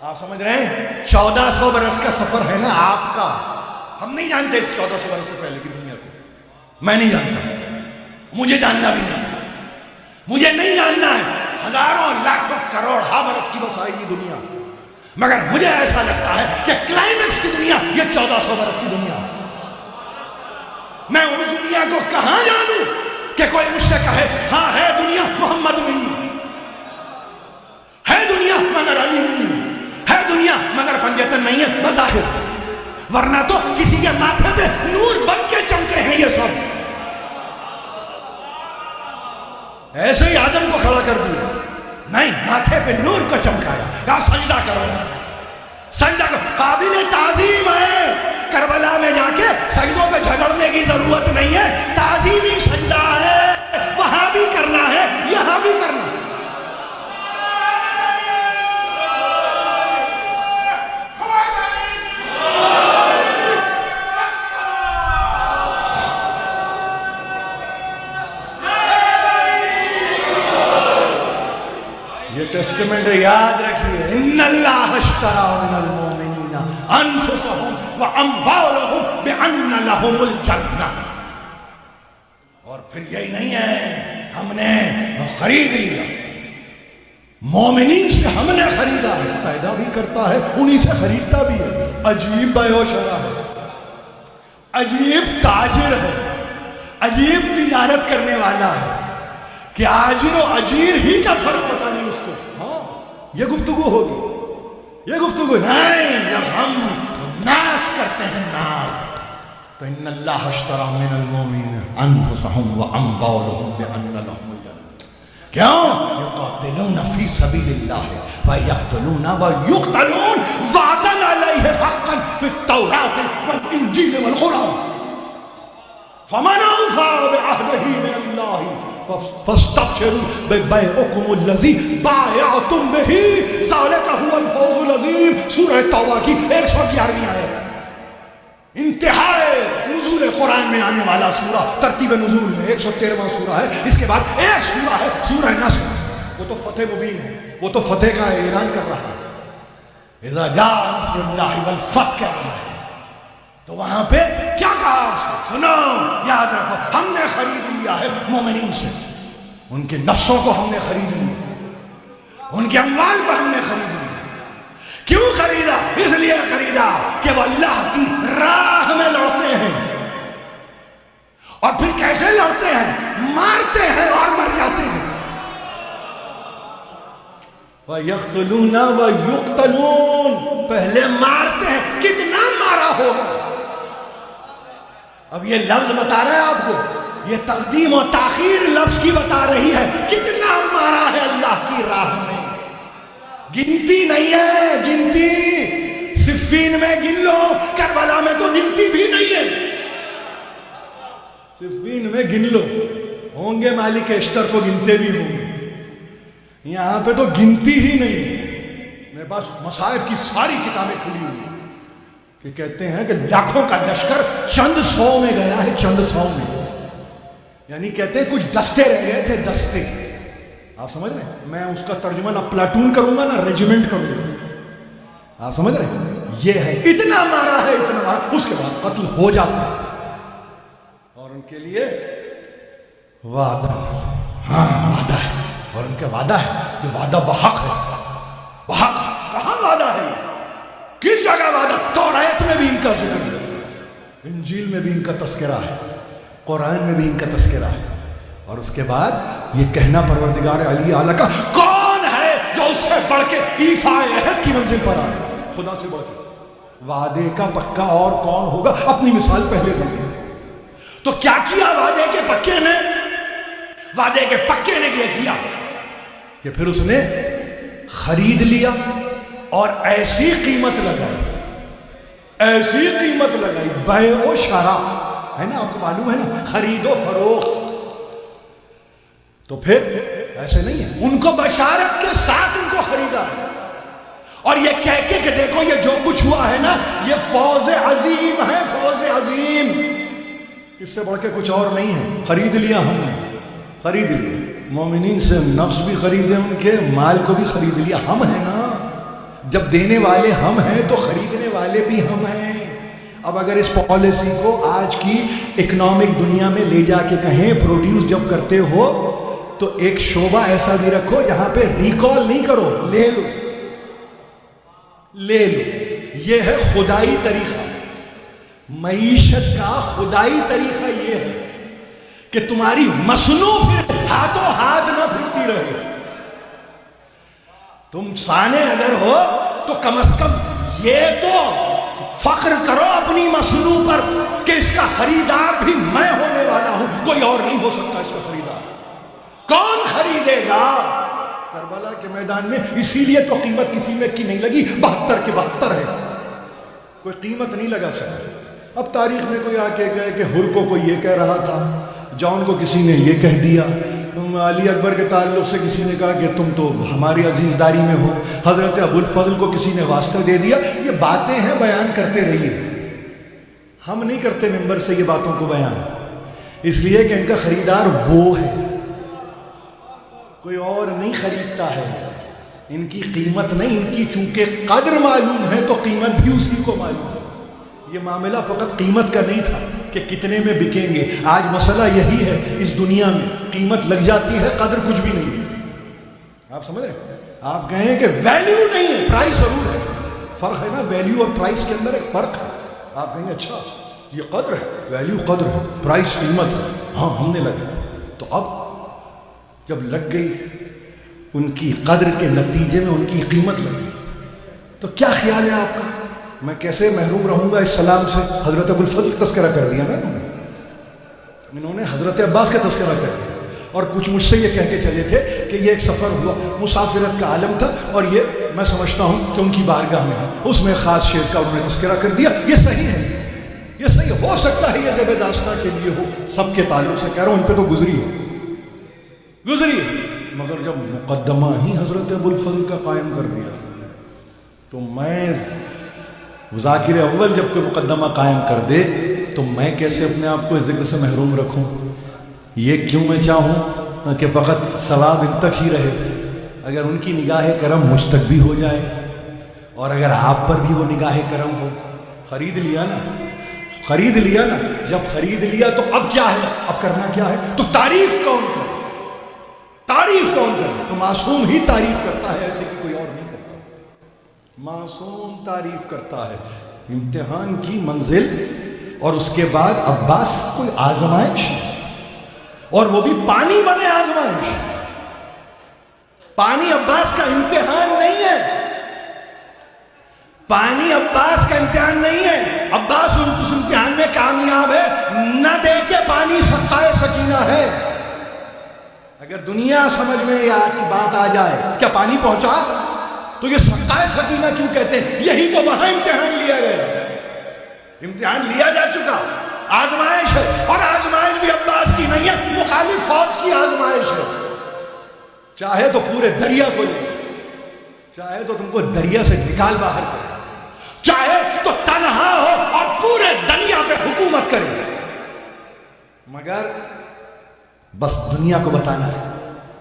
آپ سمجھ رہے ہیں؟ 1400 برس کا سفر ہے نا آپ کا، ہم نہیں جانتے اس 1400 برس سے پہلے کی دنیا کو، میں نہیں جانتا، مجھے جاننا بھی نہیں، مجھے نہیں جاننا ہے ہزاروں لاکھوں کروڑ برس کی بسائی کی دنیا، مگر مجھے ایسا لگتا ہے کہ کلائمیکس کی دنیا یہ 1400 برس کی دنیا۔ میں ان دنیا کو کہاں جانوں کہ کوئی مجھ سے کہے ہاں ہے دنیا محمد نہیں، ہے دنیا مگر علی نہیں، ہے دنیا مگر پنجتن نہیں ہے بظاہر، ورنہ تو کسی کے ماتھے میں نور بن کے چمکے ہیں یہ سب۔ ایسے ہی آدم کو کھڑا کر دیا، نہیں، ماتھے پہ نور کو چمکایا، کہا سجدہ کرو، سجدہ کرو، قابل تعظیم ہے، کربلا میں جا کے سجدوں پہ جھگڑنے کی ضرورت نہیں ہے، تعظیمی سجدہ ہے، وہاں بھی کرنا ہے یہاں بھی کرنا ہے۔ یہ ٹیسٹمنٹ یاد رکھیے، ان اللہ اشتری من المؤمنین انفسهم واموالهم بان لهم الجنہ، اور پھر یہی نہیں ہے ہم نے خرید لیا، مومنین سے ہم نے خریدا ہے، پیدا بھی کرتا ہے انہی سے خریدتا بھی ہے، عجیب بیع و شرا ہے، عجیب تاجر ہے، عجیب تجارت کرنے والا ہے کہ آجر و اجیر ہی کا فرق پتا نہیں اس کو۔ ہاں یہ گفتگو ہوگی، یہ گفتگو نہیں، جب ہم ناس کرتے ہیں ناس، تو ان اللہ اشتری من المؤمنین انفسهم واموالهم بان لهم الجنہ، کیوں؟ یقاتلون فی سبیل اللہ فیقتلون ویقتلون وعدا علیہ حقا فی التوراۃ والانجیل والقرآن، فمن اوفی بعہدہ من اللہ فاستبشروا ببیعکم الذی بایعتم بہ ذلک هو الفوز العظیم۔ سورہ توبہ کی 111ویں آیت، انتہائی نزول قرآن میں آنے والا سورہ، ترتیب نزول میں 113واں سورہ ہے، اس کے بعد ایک سورہ ہے سورہ نصر، وہ تو فتح مبین ہے، وہ تو فتح کا اعلان کر رہا ہے، اذا جاء نصر اللہ والفتح کہہ رہا ہے، تو وہاں پہ کیا کہا آپ سے؟ سنو، یاد رکھو، ہم نے خرید لیا ہے مومنین سے، ان کے نفسوں کو ہم نے خرید لیا، ان کے اموال کو ہم نے خرید لیا۔ کیوں خریدا؟ اس لیے خریدا کہ وہ اللہ کی راہ میں لڑتے ہیں، اور پھر کیسے لڑتے ہیں؟ مارتے ہیں اور مر جاتے ہیں۔ وَيَقْتُلُونَ وَيُقْتَلُونَ، پہلے مارتے ہیں، کتنا مارا ہوگا؟ اب یہ لفظ بتا رہا ہے آپ کو، یہ تقدیم و تاخیر لفظ کی بتا رہی ہے، کتنا مارا ہے اللہ کی راہ میں، گنتی نہیں ہے، گنتی صفین میں گن لو، کربلا میں تو گنتی بھی نہیں ہے، صفین میں گن لو، ہوں گے مالک اشتر کو گنتے بھی ہوں گے، یہاں پہ تو گنتی ہی نہیں۔ میرے پاس مصائب کی ساری کتابیں کھلی ہوئی ہیں کہ کہتے ہیں کہ لاکھوں کا لشکر چند سو میں گیا ہے، چند سو میں، یعنی کہتے ہیں کچھ دستے رہ گئے تھے، دستے، آپ سمجھ رہے ہیں؟ میں اس کا ترجمہ نہ پلاٹون کروں گا نہ ریجیمنٹ کروں گا. آپ سمجھ رہے ہیں؟ یہ ہے اتنا مارا ہے اتنا مارا, اس کے بعد قتل ہو جاتا ہے. اور ان کے لیے وعدہ, ہاں وعدہ ہے, اور ان کا وعدہ ہے, یہ وعدہ بحق ہے. بحق کہاں وعدہ ہے؟ کس جگہ وعدہ؟ توریت میں بھی ان کا ذکر ہے, انجیل میں بھی ان کا تذکرہ ہے, قرآن میں بھی ان کا تذکرہ ہے. اور اس کے بعد یہ کہنا پروردگار علی اعلیٰ کا, کون ہے جو اس سے بڑھ کے ایفاء عہد کی منزل پر آئے؟ خدا سے بڑھ کے وعدے کا پکا اور کون ہوگا؟ اپنی مثال پہلے دیں. تو کیا کیا وعدے کے پکے نے؟ وعدے کے پکے نے یہ کیا کہ پھر اس نے خرید لیا اور ایسی قیمت لگائی, ایسی قیمت لگائی, بیع و شراء ہے نا, آپ کو معلوم ہے نا, خرید و فروخت. تو پھر ایسے نہیں ہے, ان کو بشارت کے ساتھ ان کو خریدا ہے, اور یہ کہہ کے کہ دیکھو یہ جو کچھ ہوا ہے نا یہ فوز عظیم ہے, فوز عظیم, اس سے بڑھ کے کچھ اور نہیں ہے. خرید لیا ہم نے, خرید لیا. مومنین سے نفس بھی خریدے, ان کے مال کو بھی خرید لیا. ہم ہیں نا, جب دینے والے ہم ہیں تو خریدنے والے بھی ہم ہیں. اب اگر اس پالیسی کو آج کی اکنامک دنیا میں لے جا کے کہیں پروڈیوس جب کرتے ہو تو ایک شعبہ ایسا بھی رکھو جہاں پہ ریکال نہیں کرو, لے لو, لے لو. یہ ہے خدائی طریقہ, معیشت کا خدائی طریقہ یہ ہے کہ تمہاری مصنوع پھر ہاتھوں ہاتھ نہ پھرتی رہے. تم سانے اگر ہو تو کم از کم یہ تو فخر کرو اپنی مصنوع پر کہ اس کا خریدار بھی میں ہونے والا ہوں, کوئی اور نہیں ہو سکتا اس کا خریدار. کون خریدے گا؟ کربلا کے میدان میں اسی لیے تو قیمت کسی میں کی نہیں لگی, 72 کے 72 ہے, کوئی قیمت نہیں لگا سکتا. اب تاریخ میں کوئی آ کے کہے کہ ہر کو کوئی یہ کہہ رہا تھا, جان کو کسی نے یہ کہہ دیا, علی اکبر کے تعلق سے کسی نے کہا کہ تم تو ہماری عزیز داری میں ہو, حضرت ابو الفضل کو کسی نے واسطہ دے دیا. یہ باتیں ہیں, بیان کرتے رہیے, ہم نہیں کرتے ممبر سے یہ باتوں کو بیان, اس لیے کہ ان کا خریدار وہ ہے, کوئی اور نہیں خریدتا ہے. ان کی قیمت نہیں, ان کی چونکہ قدر معلوم ہے تو قیمت بھی اسی کو معلوم ہے. یہ معاملہ فقط قیمت کا نہیں تھا کہ کتنے میں بکیں گے. آج مسئلہ یہی ہے اس دنیا میں, قیمت لگ جاتی ہے, قدر کچھ بھی نہیں ہے. آپ سمجھ رہے ہیں؟ آپ کہیں کہ ویلیو نہیں ہے, پرائس ضرور ہے. فرق ہے نا, ویلیو اور پرائس کے اندر ایک فرق ہے. آپ کہیں گے اچھا یہ قدر ہے, ویلیو قدر ہے, پرائس قیمت ہے, ہاں ہم نے لگا. تو اب جب لگ گئی ان کی قدر کے نتیجے میں ان کی قیمت لگی, تو کیا خیال ہے آپ کا میں کیسے محروم رہوں گا اس سلام سے؟ حضرت ابو الفضل کا تذکرہ کر دیا انہوں نے حضرت عباس کا تذکرہ کر دیا, اور کچھ مجھ سے یہ کہہ کے چلے تھے کہ یہ ایک سفر ہوا, مسافرت کا عالم تھا, اور یہ میں سمجھتا ہوں کہ ان کی بارگاہ میں اس میں خاص شعر کا انہوں نے تذکرہ کر دیا. یہ صحیح ہے, یہ صحیح ہو سکتا ہے, یہ زیب داستہ کے لیے ہو, سب کے تعلق سے کہہ رہا ہوں, ان پہ تو گزری ہے, مگر جب مقدمہ ہی حضرت ابو الفضل کا قائم کر دیا تو میں ذاکر اول جب کوئی مقدمہ قائم کر دے تو میں کیسے اپنے آپ کو اس ذکر سے محروم رکھوں؟ یہ کیوں میں چاہوں کہ فقط ثواب ان تک ہی رہے. اگر ان کی نگاہ کرم مجھ تک بھی ہو جائے, اور اگر آپ پر بھی وہ نگاہ کرم ہو. خرید لیا نا, خرید لیا نا, جب خرید لیا تو اب کیا ہے, اب کرنا کیا ہے؟ تو تعریف کون کرے, تعریف کون کرے؟ تو معصوم ہی تعریف کرتا ہے, ایسے کہ کوئی اور نہیں کرتا. معصوم تعریف کرتا ہے. امتحان کی منزل, اور اس کے بعد عباس کوئی آزمائش, اور وہ بھی پانی بنے آزمائش. پانی عباس کا امتحان نہیں ہے, پانی عباس کا امتحان نہیں ہے. عباس اس امتحان میں کامیاب ہے, نہ دے کے پانی سقائے سکینہ ہے. اگر دنیا سمجھ میں یہ بات آ جائے کیا پانی پہنچا, تو یہ سقائے سکینہ کیوں کہتے ہیں؟ یہی تو وہاں امتحان لیا گیا, امتحان لیا جا چکا, آزمائش ہے. اور آزمائش بھی عباس کی نہیں ہے, مخالف فوج کی آزمائش ہے. چاہے تو پورے دریا کو لے, چاہے تو تم کو دریا سے نکال باہر کرے, چاہے تو تنہا ہو اور پورے دریا پہ حکومت کرے, مگر بس دنیا کو بتانا ہے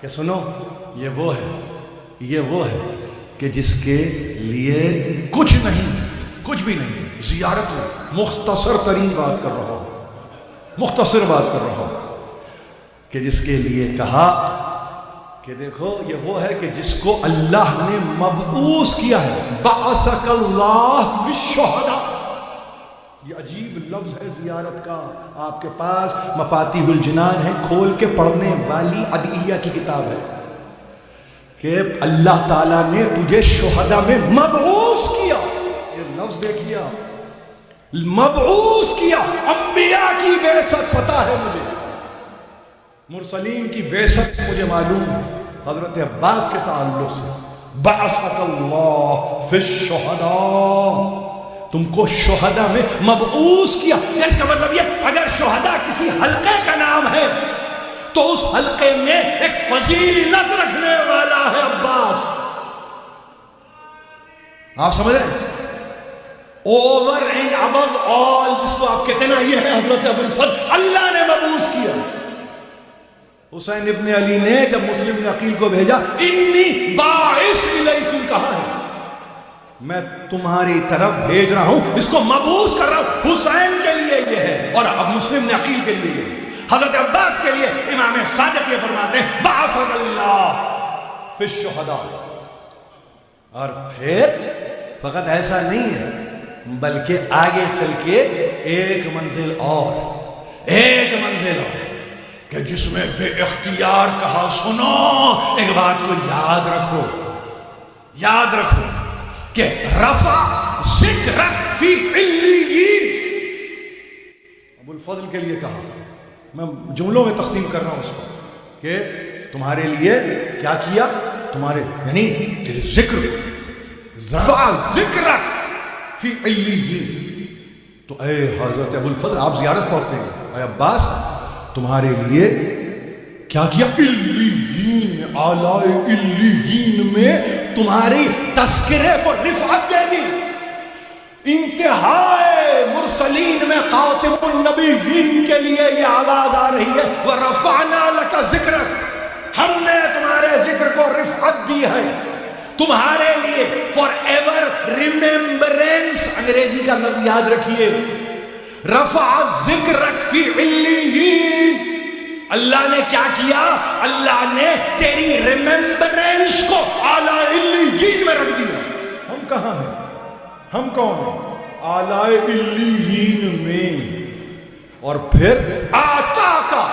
کہ سنو یہ وہ ہے کہ جس کے لیے کچھ بھی نہیں، زیارت میں مختصر ترین بات کر رہا ہوں کہ جس کے لیے کہا کہ دیکھو یہ وہ ہے کہ جس کو اللہ نے مبعوث کیا ہے، بعثک اللہ فی الشہداء. یہ عجیب لفظ ہے زیارت کا. آپ کے پاس مفاتیح الجنان ہے، کھول کے پڑھنے والی ادعیہ کی کتاب ہے کہ اللہ تعالیٰ نے تجھے شہداء میں مبعوث کیا. یہ لفظ دیکھیے آپ، مبعوث کیا. انبیاء کی بعثت پتہ ہے مجھے، مرسلین کی بعثت مجھے معلوم ہے حضرت عباس کے تعلق سے. بعثک اللہ فی الشہداء، تم کو شہداء میں مبعوث کیا. اس کا مطلب یہ اگر شہداء کسی حلقے کا نام ہے تو اس حلقے میں ایک فضیلت رکھنے والا ہے عباس. آپ سمجھ رہے ہیں؟ اوور اینڈ ابو آل جس کو آپ کہتے ہیں نا، یہ ہے حضرت ابو الفضل، اللہ نے مبعوث کیا. حسین ابن علی نے جب مسلم بن عقیل کو بھیجا، انی باعث الیکم، کہا ہے میں تمہاری طرف بھیج رہا ہوں، اس کو مبعوث کر رہا ہوں. حسین کے لیے یہ ہے اور اب مسلم بن عقیل کے لیے یہ ہے. حضرت عباس کے لیے امام صادق یہ فرماتے ہیں بعثک اللہ فی الشہداء. اور پھر فقط ایسا نہیں ہے بلکہ آگے چل کے ایک منزل اور کہ جس میں بے اختیار کہا سنو ایک بات کو یاد رکھو کہ رفع ذکرک فی علیین. ابو الفضل کے لیے کہا، میں جملوں میں تقسیم کر رہا ہوں اس کو، کہ تمہارے لیے کیا کیا، تمہارے یعنی تیرے ذکر، رفع ذکرک فی علیین. تو اے حضرت ابو الفضل آپ زیارت پڑھتے ہیں، اے عباس تمہارے لیے کیا کیا، علیین میں، اعلی علیین میں تمہاری تذکرے کو رفعت دے دی. انتہائے مرسلین میں خاتم النبیین کے لیے یہ آواز آ رہی ہے وَرَفَعْنَا لَكَ ذِكْرَكَ، ہم نے تمہارے ذکر کو رفعت دی ہے تمہارے لیے. فار ایور ریممبرنس، انگریزی کا لفظ یاد رکھیے، رفع ذکرک فی علیین. اللہ نے کیا کیا، اللہ نے تیری ریممبرنس کو اعلی علیین میں رکھ دیا. ہم کہاں ہیں، ہم کون ہیں، اعلی علیین میں. اور پھر آتا کا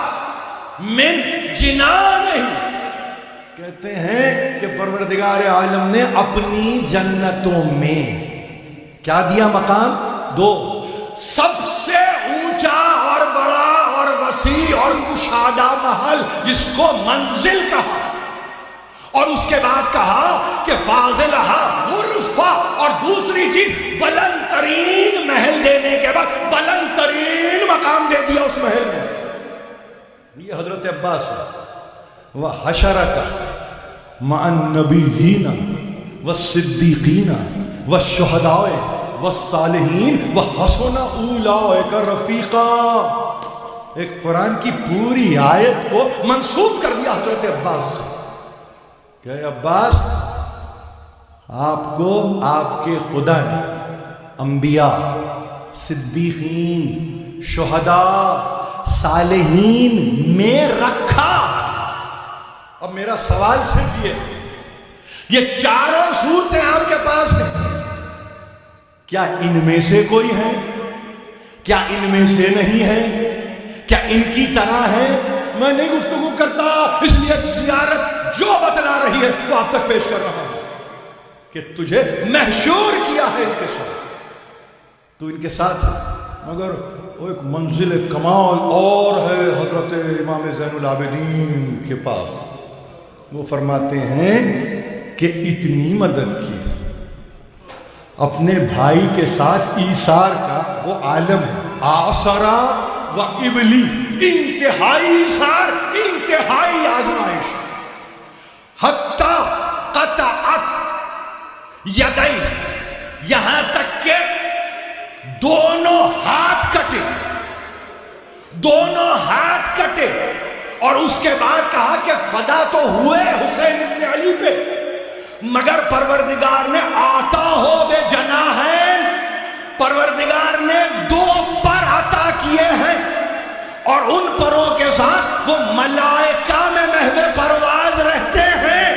من جنانہ، کہتے ہیں کہ پروردگار عالم نے اپنی جنتوں میں کیا دیا مقام، دو، سب سے اونچا اور بڑا اور وسیع اور کشادہ محل جس کو منزل کہا، اور اس کے بعد کہا کہ فاضلہا غرفہ، اور دوسری چیز بلند ترین محل دینے کے بعد بلند ترین مقام دے دیا اس محل میں. یہ حضرت عباس ہے. وَحَشَرَكَ مَعَ النَّبِيِّينَ وَالصِّدِّيقِينَ وَالشُّهَدَاءِ وَالصَّالِحِينَ وَحَسُنَ أُولَئِكَ رَفِيقًا. ایک قرآن کی پوری آیت کو منسوب کر دیا حضرت عباس سے کہ عباس آپ کو آپ کے خدا نے انبیاء، صدیقین، شہداء، صالحین میں رکھا. اب میرا سوال صرف یہ چاروں صورتیں آپ کے پاس ہیں، کیا ان میں سے کوئی ہے، کیا ان میں سے نہیں ہے، کیا ان کی طرح ہے؟ میں نہیں گفتگو کرتا، اس لیے زیارت جو بتلا رہی ہے وہ آپ تک پیش کر رہا ہوں کہ تجھے محشور کیا ہے ان کے ساتھ، تو ان کے ساتھ ہے. مگر وہ ایک منزل کمال اور ہے حضرت امام زین العابدین کے پاس. وہ فرماتے ہیں کہ اتنی مدد کی اپنے بھائی کے ساتھ ایثار کا وہ عالم ہے. آسرا و ابلی، انتہائی ایثار، انتہائی آزمائش. حتی قطعت یدئی، یہاں تک کہ دونوں ہاتھ کٹے، اور اس کے بعد کہا کہ فدا تو ہوئے حسین ابن علی پہ، مگر پروردگار نے آتا ہو بے جناحین، پروردگار نے 2 پر عطا کیے ہیں، اور ان پروں کے ساتھ وہ ملائکہ میں محو پرواز رہتے ہیں۔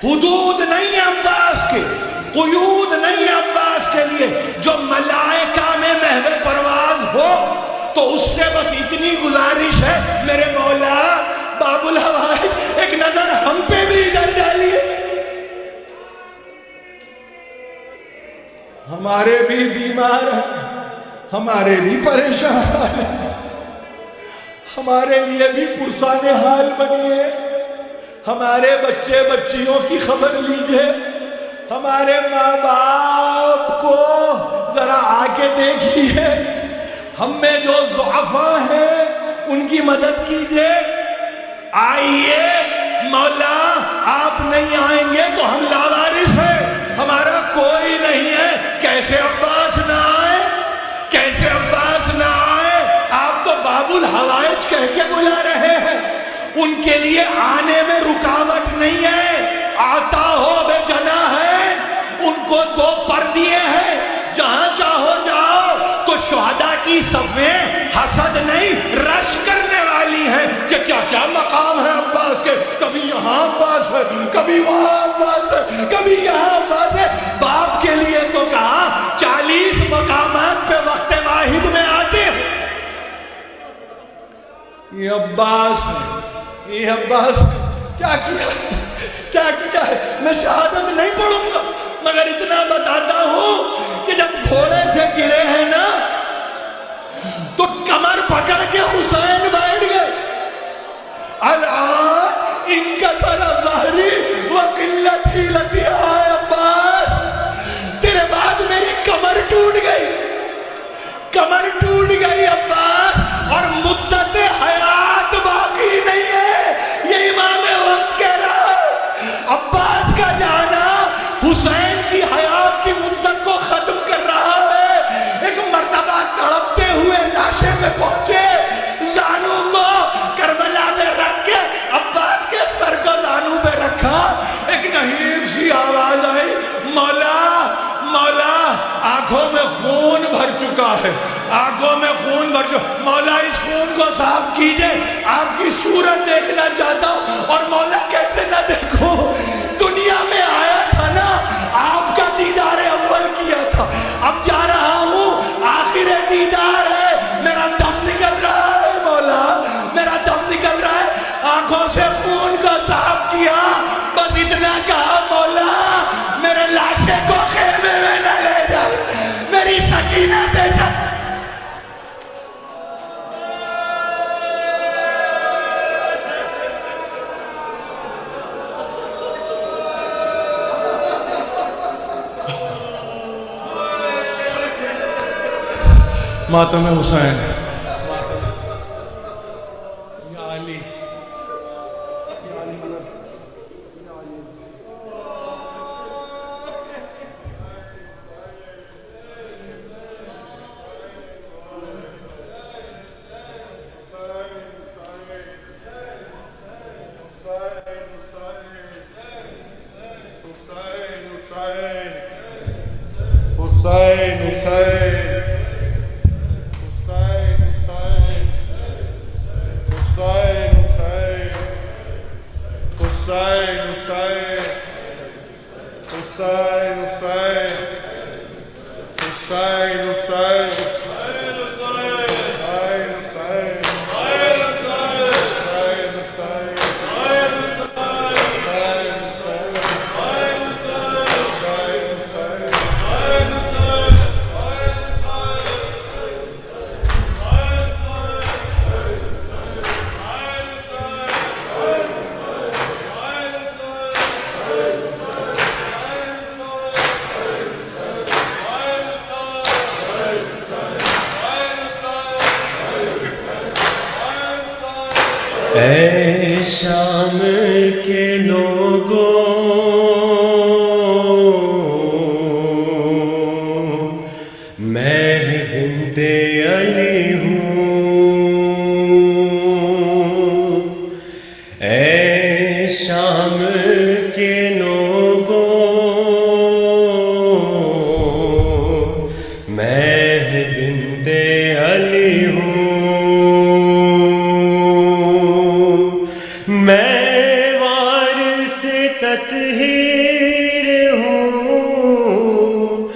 حدود نہیں ہے عباس کے، قیود نہیں ہے عباس کے لیے، جو ملائکہ میں محو پرواز ہو۔ تو اس سے بس اتنی گزارش ہے میرے مولا باب الحوائج، ایک نظر ہم پہ بھی ادھر ڈالیے، ہمارے بھی بیمار ہیں، ہمارے بھی پریشان ہیں، ہمارے لیے بھی پرسان حال بنیے، ہمارے بچے بچیوں کی خبر لیجئے، ہمارے ماں باپ کو ذرا آ کے دیکھیے، ہم میں جو ضعفاء ہیں ان کی مدد کیجئے۔ آئیے مولا، آپ نہیں آئیں گے تو ہم لاوارث ہیں، ہمارا کوئی نہیں ہے۔ کیسے عباس نہ آئے، کیسے عباس نہ آئے؟ آپ تو باب الحوائج کہہ کے بلا رہے ہیں، ان کے لیے آنے میں رکاوٹ نہیں ہے۔ آتا ہو بے جناح ہے، ان کو 2 پر دیے ہیں، جہاں چاہو جاؤ۔ تو شہداء کی صفیں حسد نہیں رش کرنے والی ہیں کہ کیا کیا مقام ہے عباس کے، کبھی یہاں عباس ہے، کبھی وہاں عباس ہے، کبھی یہاں عباس ہے۔ باپ کے لیے تو کہا 40 مقامات پہ وقت واحد میں آتے ہیں۔ یہ عباس ہے، یہ عباس کیا کیا ہے؟ میں شہادت نہیں پڑھوں گا، مگر اتنا بتاتا ہوں کہ جب گھوڑے سے گرے ہیں نا تو کمر پکڑ کے حسین بیٹھ گئے۔ الآن ان کا سارا ظاہری وقلت حیلتی ہے عباس، تیرے بعد میری کمر ٹوٹ گئی، کمر ٹوٹ گئی عباس، اور مدت حیات باقی نہیں ہے، یہ امام وقت کہہ رہا ہے۔ عباس کا جانا حسین کی حیات کی مدت کو ختم کر رہا ہے۔ ایک مرتبہ تڑپتے ہوئے لاشے میں پہنچے، زانو کو کربلا میں رکھ کے عباس کے سر کو زانو پہ رکھا، ایک نحیف سی آواز آئی، مولا مولا، آنکھوں میں خون بھر چکا ہے، آنکھوں میں خون بھر چکا، مولا اس خون کو صاف کیجئے، آپ کی صورت دیکھنا چاہتا ہوں۔ اور مولا کیسے نہ دیکھوں، دنیا میں آیا تھا نا، آپ کا دیدار اول کیا تھا، اب جا رہا ہوں، آخر دیدار ہے، میرا دم نکل رہا ہے مولا، میرا دم نکل رہا ہے۔ آنکھوں سے خون کو صاف کیا، بس اتنا کہا، مولا میرے لاشے کو خیمے میں نہ لے جا، میری سکینہ دے جا۔ ماتم حسین، یا علی، اے شام کے لوگوں میں بنت علی ہوں، اے شام کے لوگوں میں بنت علی ہوں، میں وارث تطہیر ہوں،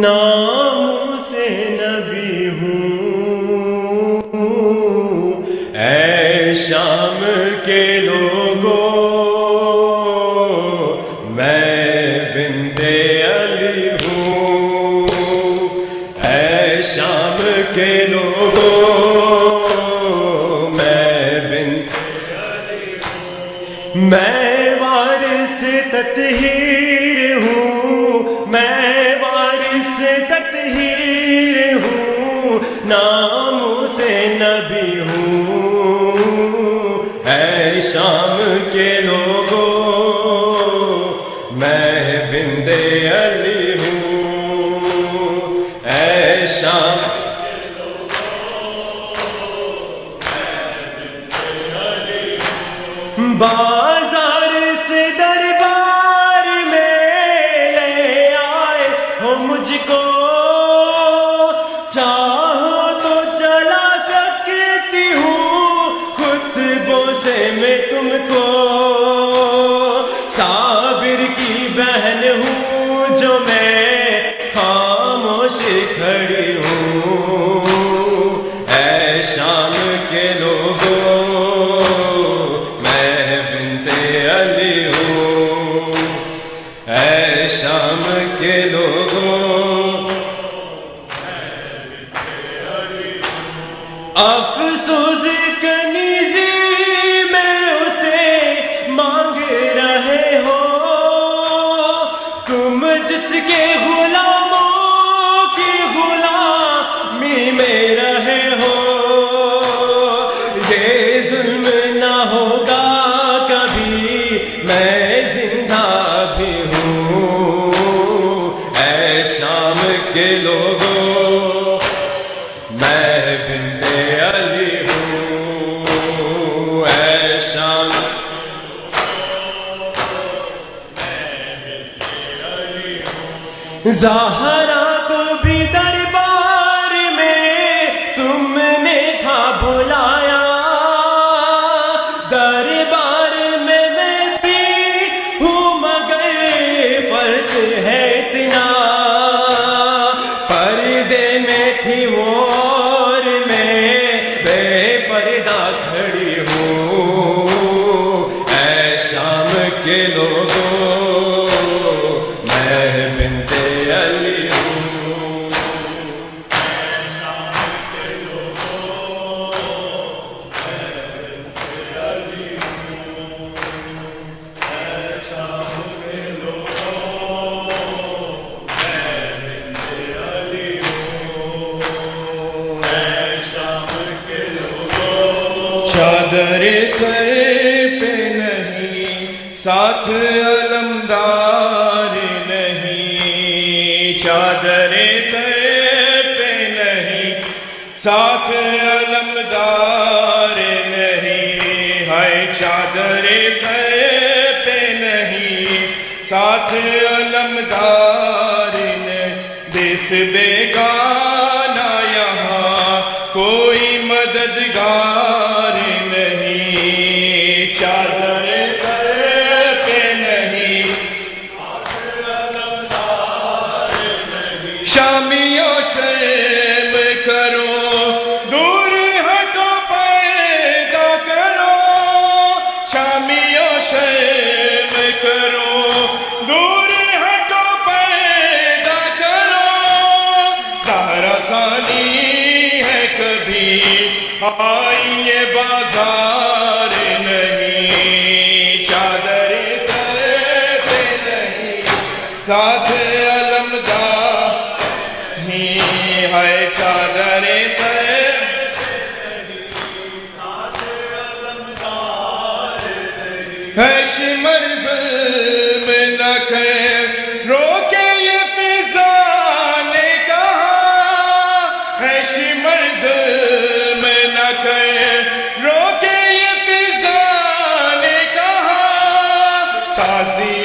نام سے نبی ہوں، اے شام کے لوگوں میں بنت علی ہوں، اے شام کے لوگوں میں بنت علی ہوں، میں وارث تطہیر ہوں، میں وارث تطہیر ہوں، نام سے نبی ہوں، اے شام کے لوگوں میں بنت علی ہوں، اے شام کے لوگوں میں بنت علی ہوں، بازار سے دربار میں لے آئے ہو مجھ کو، چاہو تو چلا سکتی ہوں خطبوں سے میں تم کو، صابر کی بہن ہوں جو میں خاموش کھڑی ہوں، اے شام کے لوگوں میں بنت علی ہوں، اے شام کے لوگوں افسوس کنیزی میں اسے مانگ رہے ہو، تم جس کے غلاموں کی غلامی میں رہے ہو، یہ ظلم نہ ہوگا کبھی میں زندہ بھی ہوں، اے شام کے لوگوں میں بنت علی ہوں، اے شام زہرا کو بھی دربار میں تم نے تھا بلایا، دربار میں بھی ہوں مگر فرق ہے اتنا، پردے میں تھی وہ اور میں بے پردہ کھڑی ہوں، اے شام کے لوگوں میں بنت علی ہوں، اے شام کے لوگوں میں بنت علی ہوں، اے شام کے لوگوں میں بنت علی ہوں، اے شام کے لوگوں چادر سر پہ نہیں ساتھ علمدار نہیں، چادر سر پہ نہیں ساتھ علمدار نہیں، ہے چادر سر پہ نہیں ساتھ علمدار نہیں، دیس بیگانہ یہاں کوئی مددگار نہیں، چادر سر پہ نہیں شامیوں شرم کرو دور ہٹو پیدا کرو، شامیوں شرم کرو دور ہٹو پیدا کرو، زہرا ثانی ہے کبھی آئیے بازار نہیں، چادر سر پہ نہیں ساتھ علمدار ہی ہے، چادر سر ہے، شمر ظلم نہ کر روکے یہ فضا نے کہا، ہے شمر ظلم نہ کر روکے یہ فضا نے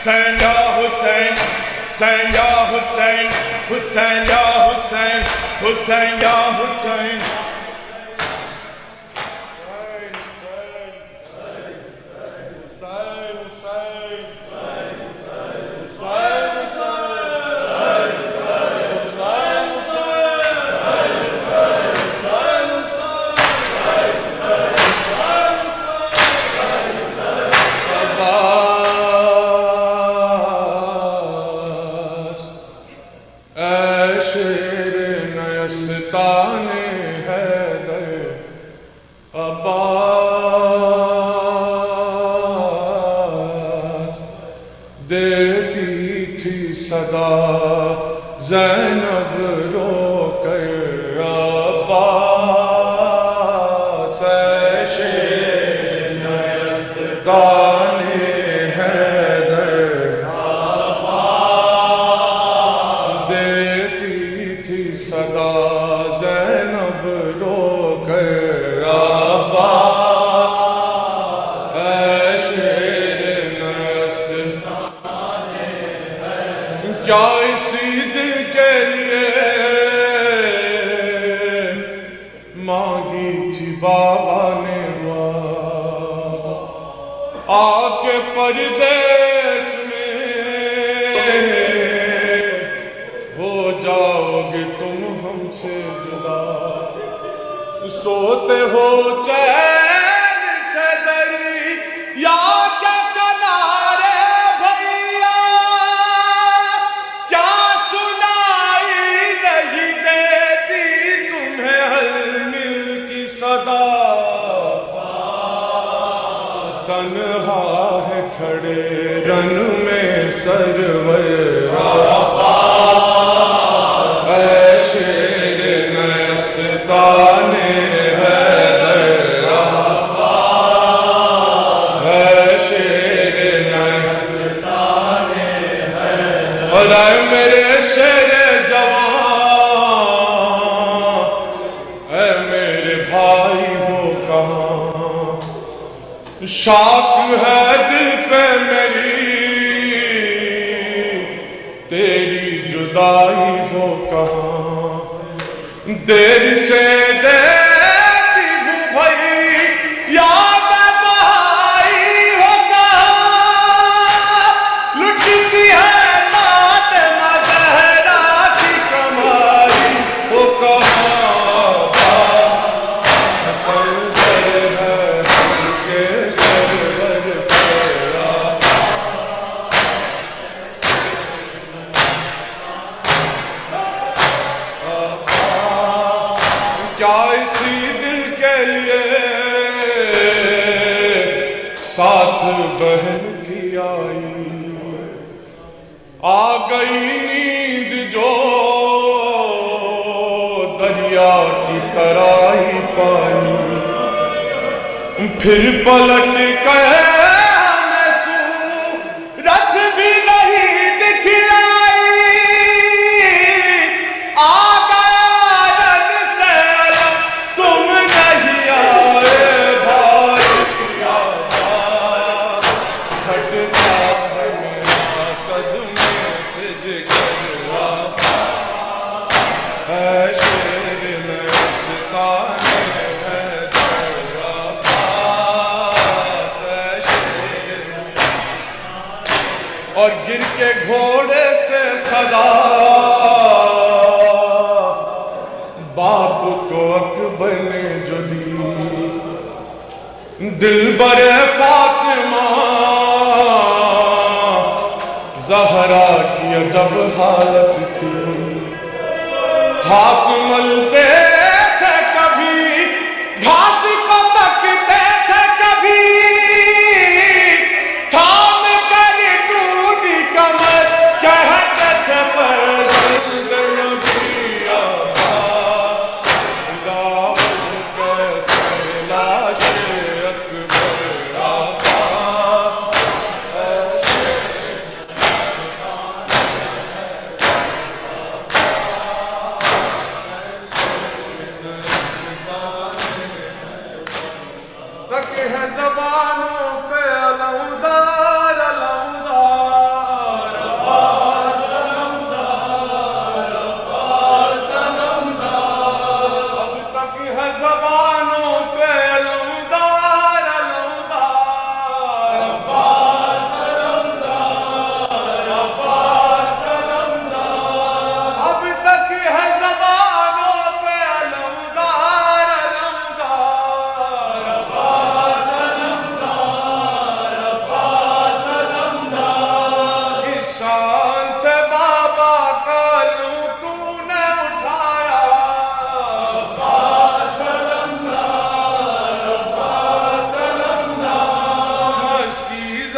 حسین یا حسین حسین یا حسین حسین یا حسین حسین یا حسین دیتی تھی صدا زینب رو کر عباس شیر نیستان حیدر دیتی تھی صدا زینب رو کر عباس شیر نیستان کیا اسی دل کے لیے مانگی تھی بابا نے دعا آ کے پردیس میں ہو جاؤ گے تم ہم سے جدا سوتے ہو چین سے دری یا کیا کنارے بھیا کیا سنائی نہیں دیتی تمہیں حلمل کی صدا تنہا ہے کھڑے رن میں سرور اے شیر نیستان حیدر اے شیر نیستان حیدر اور اے میرے شیر جوان اے میرے بھائی ہو کہاں شاک ہے دل پہ میری تیری جدائی ہو کہاں دیر سے دیتی ہوں بھائی یاد بہائی ہو کہاں لٹتی ہے فاطمہ زہرا کی کمائی ہو کہاں کیا اسی دل کے لیے ساتھ بہن تھی آئی آ گئی نیند جو دریا کی ترائی پائی پھر پلٹ کے ہمیں سورج بھی نہیں دکھلائی آ اور گر کے گھوڑے سے صدا باپ کو اکبر نے جو دی دل بر فاطمہ زہرا کی عجب حالت تھی ہاتھ ملتے تھے کبھی گھاٹ کو تکتے تھے کبھی تھام کر ٹوٹی کمر کہتے تھے پر جلد نبی آبا لاؤ کیسے لاش اکبر آبا